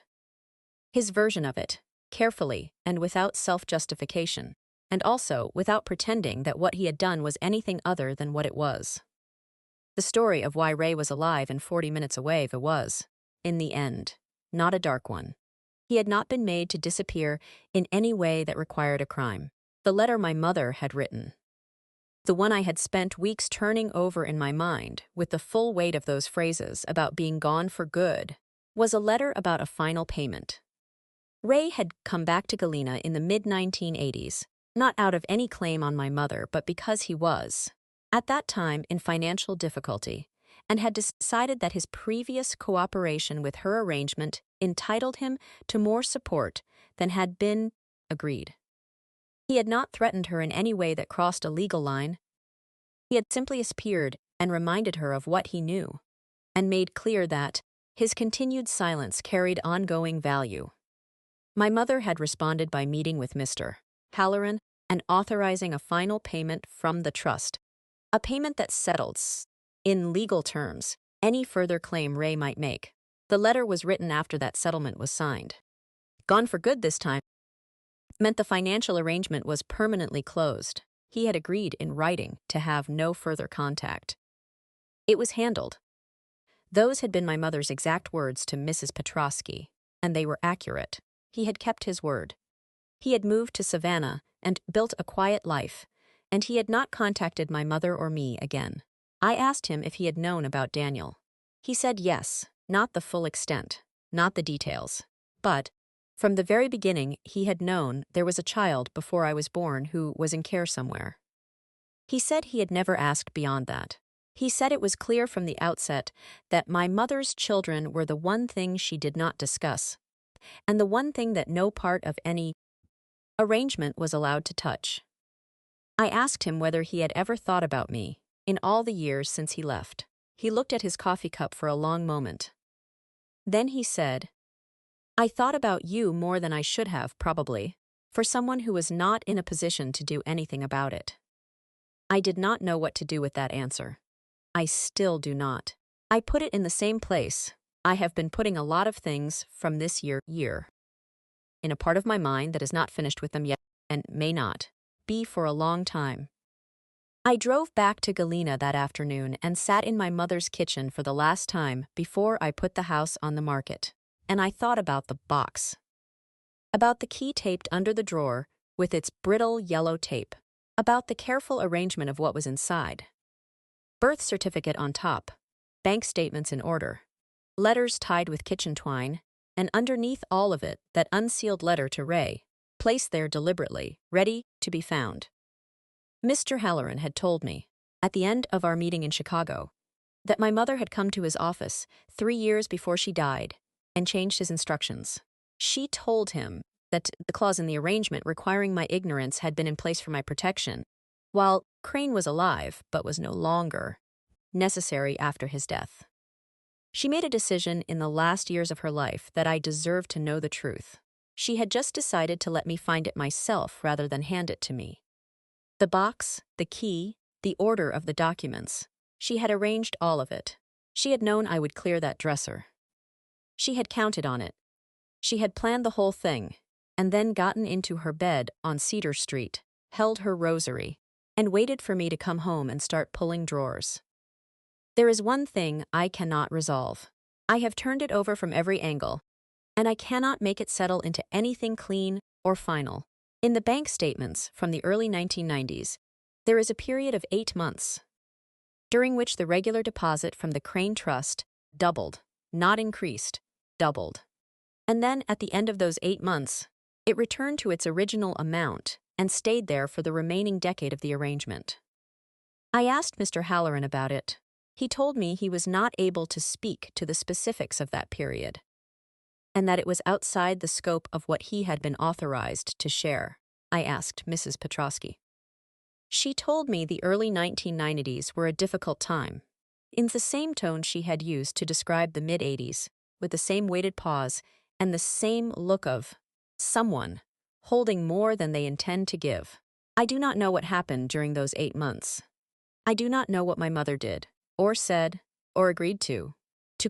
Speaker 2: His version of it, carefully and without self-justification, and also without pretending that what he had done was anything other than what it was. The story of why Ray was alive and 40 minutes away was, in the end, not a dark one. He had not been made to disappear in any way that required a crime. The letter my mother had written, the one I had spent weeks turning over in my mind with the full weight of those phrases about being gone for good, was a letter about a final payment. Ray had come back to Galena in the mid-1980s, not out of any claim on my mother, but because he was, at that time, in financial difficulty, and had decided that his previous cooperation with her arrangement entitled him to more support than had been agreed. He had not threatened her in any way that crossed a legal line. He had simply appeared and reminded her of what he knew, and made clear that his continued silence carried ongoing value. My mother had responded by meeting with Mr. Halloran and authorizing a final payment from the trust, a payment that settles, in legal terms, any further claim Ray might make. The letter was written after that settlement was signed. Gone for good this time meant the financial arrangement was permanently closed. He had agreed in writing to have no further contact. It was handled. Those had been my mother's exact words to Mrs. Petrosky, and they were accurate. He had kept his word. He had moved to Savannah and built a quiet life, and he had not contacted my mother or me again. I asked him if he had known about Daniel. He said yes, not the full extent, not the details, but from the very beginning he had known there was a child before I was born who was in care somewhere. He said he had never asked beyond that. He said it was clear from the outset that my mother's children were the one thing she did not discuss, and the one thing that no part of any arrangement was allowed to touch. I asked him whether he had ever thought about me in all the years since he left. He looked at his coffee cup for a long moment. Then he said, "I thought about you more than I should have, probably, for someone who was not in a position to do anything about it." I did not know what to do with that answer. I still do not. I put it in the same place I have been putting a lot of things from this year, in a part of my mind that is not finished with them yet and may not be for a long time. I drove back to Galena that afternoon and sat in my mother's kitchen for the last time before I put the house on the market, and I thought about the box, about the key taped under the drawer with its brittle yellow tape, about the careful arrangement of what was inside. Birth certificate on top, bank statements in order, letters tied with kitchen twine, and underneath all of it, that unsealed letter to Ray, placed there deliberately, ready to be found. Mr. Halloran had told me, at the end of our meeting in Chicago, that my mother had come to his office 3 years before she died and changed his instructions. She told him that the clause in the arrangement requiring my ignorance had been in place for my protection, while Crane was alive but was no longer necessary after his death. She made a decision in the last years of her life that I deserved to know the truth. She had just decided to let me find it myself rather than hand it to me. The box, the key, the order of the documents. She had arranged all of it. She had known I would clear that dresser. She had counted on it. She had planned the whole thing, and then gotten into her bed on Cedar Street, held her rosary, and waited for me to come home and start pulling drawers. There is one thing I cannot resolve. I have turned it over from every angle, and I cannot make it settle into anything clean or final. In the bank statements from the early 1990s, there is a period of 8 months, during which the regular deposit from the Crane Trust doubled, not increased, doubled. And then at the end of those 8 months, it returned to its original amount and stayed there for the remaining decade of the arrangement. I asked Mr. Halloran about it. He told me he was not able to speak to the specifics of that period, and that it was outside the scope of what he had been authorized to share. I asked Mrs. Petrosky. She told me the early 1990s were a difficult time, in the same tone she had used to describe the mid-80s, with the same weighted pause and the same look of someone holding more than they intend to give. I do not know what happened during those 8 months. I do not know what my mother did, or said, or agreed to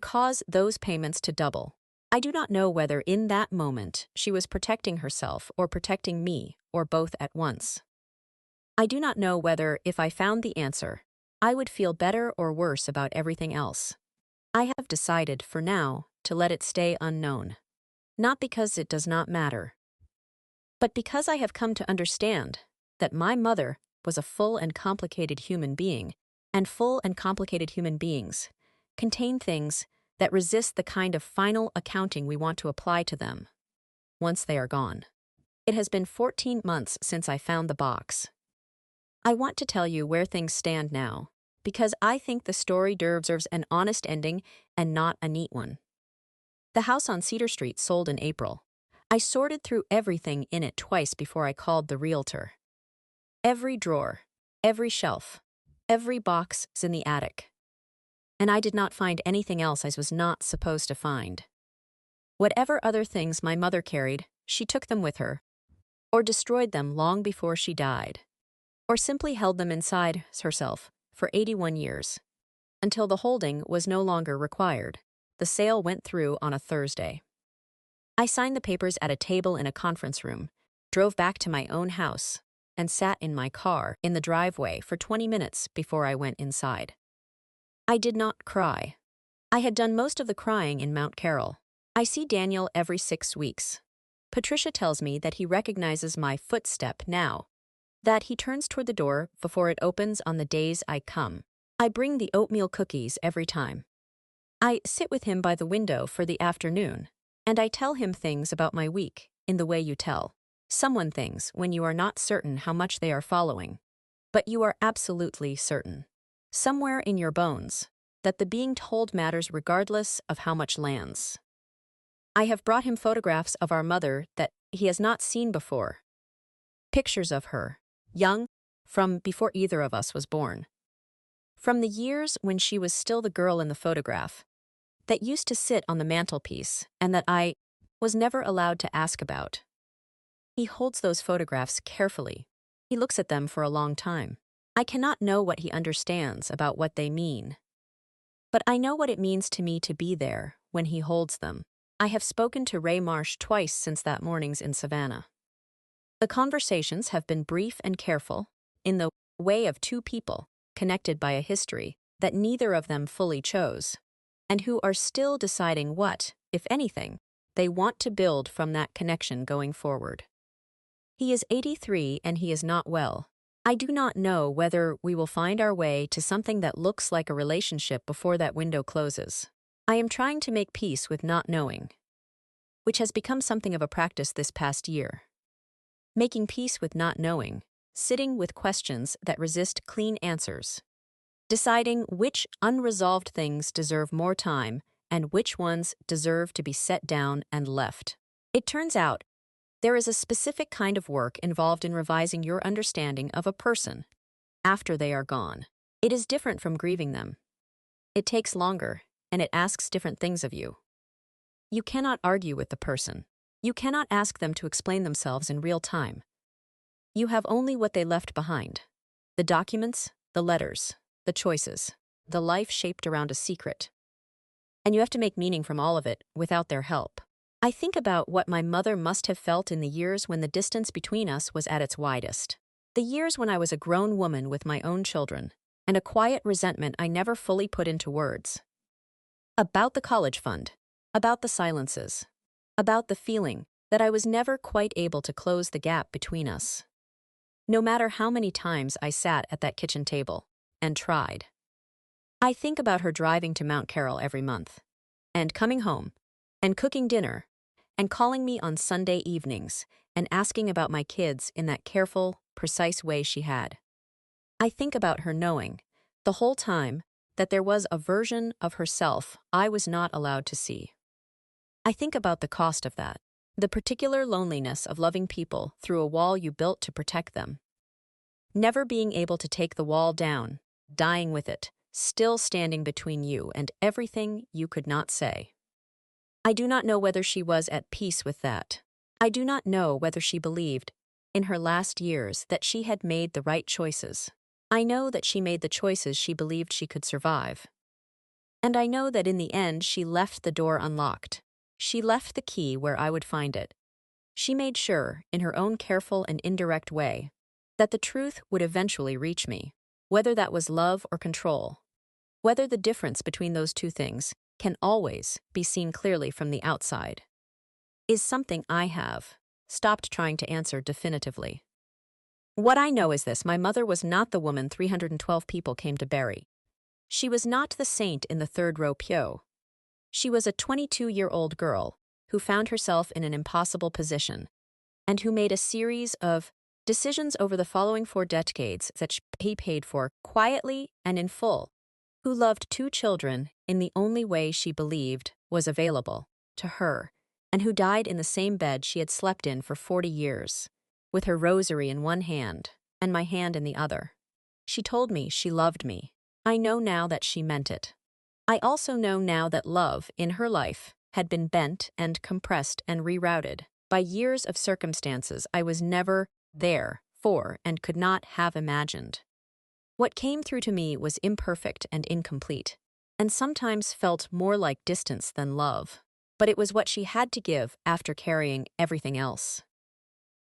Speaker 2: cause those payments to double. I do not know whether in that moment she was protecting herself or protecting me, or both at once. I do not know whether, if I found the answer, I would feel better or worse about everything else. I have decided, for now, to let it stay unknown. Not because it does not matter, but because I have come to understand that my mother was a full and complicated human being, and full and complicated human beings contain things that resist the kind of final accounting we want to apply to them once they are gone. It has been 14 months since I found the box. I want to tell you where things stand now, because I think the story deserves an honest ending and not a neat one. The house on Cedar Street sold in April. I sorted through everything in it twice before I called the realtor. Every drawer, every shelf, every box is in the attic. And I did not find anything else I was not supposed to find. Whatever other things my mother carried, she took them with her, or destroyed them long before she died, or simply held them inside herself for 81 years, until the holding was no longer required. The sale went through on a Thursday. I signed the papers at a table in a conference room, drove back to my own house, and sat in my car in the driveway for 20 minutes before I went inside. I did not cry. I had done most of the crying in Mount Carroll. I see Daniel every 6 weeks. Patricia tells me that he recognizes my footstep now, that he turns toward the door before it opens on the days I come. I bring the oatmeal cookies every time. I sit with him by the window for the afternoon, and I tell him things about my week in the way you tell someone things when you are not certain how much they are following, but you are absolutely certain, somewhere in your bones, that the being told matters regardless of how much lands. I have brought him photographs of our mother that he has not seen before. Pictures of her, young, from before either of us was born. From the years when she was still the girl in the photograph, that used to sit on the mantelpiece and that I was never allowed to ask about. He holds those photographs carefully. He looks at them for a long time. I cannot know what he understands about what they mean, but I know what it means to me to be there when he holds them. I have spoken to Ray Marsh twice since that morning's in Savannah. The conversations have been brief and careful, in the way of two people connected by a history that neither of them fully chose, and who are still deciding what, if anything, they want to build from that connection going forward. He is 83 and he is not well. I do not know whether we will find our way to something that looks like a relationship before that window closes. I am trying to make peace with not knowing, which has become something of a practice this past year. Making peace with not knowing, sitting with questions that resist clean answers, deciding which unresolved things deserve more time and which ones deserve to be set down and left. It turns out there is a specific kind of work involved in revising your understanding of a person after they are gone. It is different from grieving them. It takes longer, and it asks different things of you. You cannot argue with the person. You cannot ask them to explain themselves in real time. You have only what they left behind. The documents, the letters, the choices, the life shaped around a secret. And you have to make meaning from all of it without their help. I think about what my mother must have felt in the years when the distance between us was at its widest. The years when I was a grown woman with my own children, and a quiet resentment I never fully put into words. About the college fund, about the silences, about the feeling that I was never quite able to close the gap between us. No matter how many times I sat at that kitchen table and tried. I think about her driving to Mount Carroll every month, and coming home, and cooking dinner, and calling me on Sunday evenings, and asking about my kids in that careful, precise way she had. I think about her knowing, the whole time, that there was a version of herself I was not allowed to see. I think about the cost of that, the particular loneliness of loving people through a wall you built to protect them. Never being able to take the wall down, dying with it, still standing between you and everything you could not say. I do not know whether she was at peace with that. I do not know whether she believed, in her last years, that she had made the right choices. I know that she made the choices she believed she could survive. And I know that in the end she left the door unlocked. She left the key where I would find it. She made sure, in her own careful and indirect way, that the truth would eventually reach me, whether that was love or control. Whether the difference between those two things can always be seen clearly from the outside is something I have stopped trying to answer definitively. What I know is this: my mother was not the woman 312 people came to bury. She was not the saint in the third row pew. She was a 22-year-old girl who found herself in an impossible position and who made a series of decisions over the following 4 decades that he paid for quietly and in full, who loved 2 children in the only way she believed was available to her, and who died in the same bed she had slept in for 40 years, with her rosary in one hand and my hand in the other. She told me she loved me. I know now that she meant it. I also know now that love in her life had been bent and compressed and rerouted by years of circumstances I was never there for and could not have imagined. What came through to me was imperfect and incomplete, and sometimes felt more like distance than love, but it was what she had to give after carrying everything else.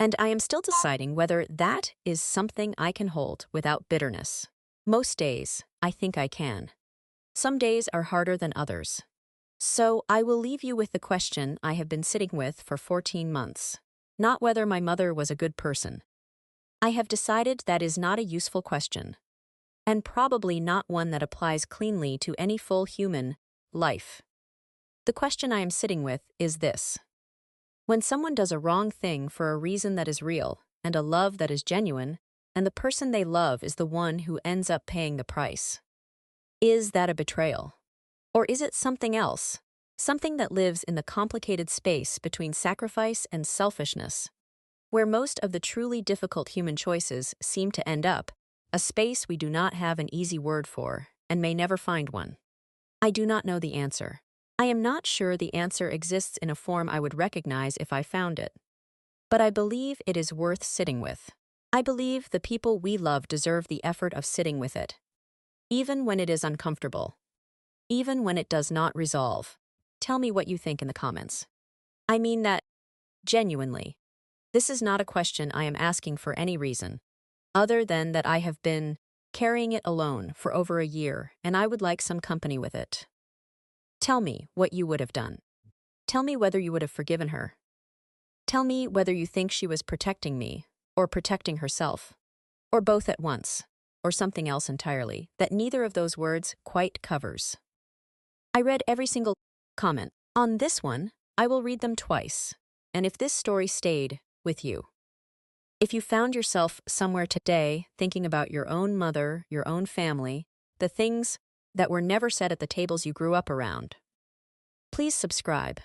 Speaker 2: And I am still deciding whether that is something I can hold without bitterness. Most days, I think I can. Some days are harder than others. So I will leave you with the question I have been sitting with for 14 months. Not whether my mother was a good person. I have decided that is not a useful question, and probably not one that applies cleanly to any full human life. The question I am sitting with is this: when someone does a wrong thing for a reason that is real and a love that is genuine, and the person they love is the one who ends up paying the price, is that a betrayal? Or is it something else? Something that lives in the complicated space between sacrifice and selfishness, where most of the truly difficult human choices seem to end up, a space we do not have an easy word for and may never find one. I do not know the answer. I am not sure the answer exists in a form I would recognize if I found it. But I believe it is worth sitting with. I believe the people we love deserve the effort of sitting with it, even when it is uncomfortable, even when it does not resolve. Tell me what you think in the comments. I mean that genuinely. This is not a question I am asking for any reason, other than that I have been carrying it alone for over a year and I would like some company with it. Tell me what you would have done. Tell me whether you would have forgiven her. Tell me whether you think she was protecting me or protecting herself, or both at once, or something else entirely that neither of those words quite covers. I read every single comment. On this one, I will read them twice, and if this story stayed with you, if you found yourself somewhere today thinking about your own mother, your own family, the things that were never said at the tables you grew up around, please subscribe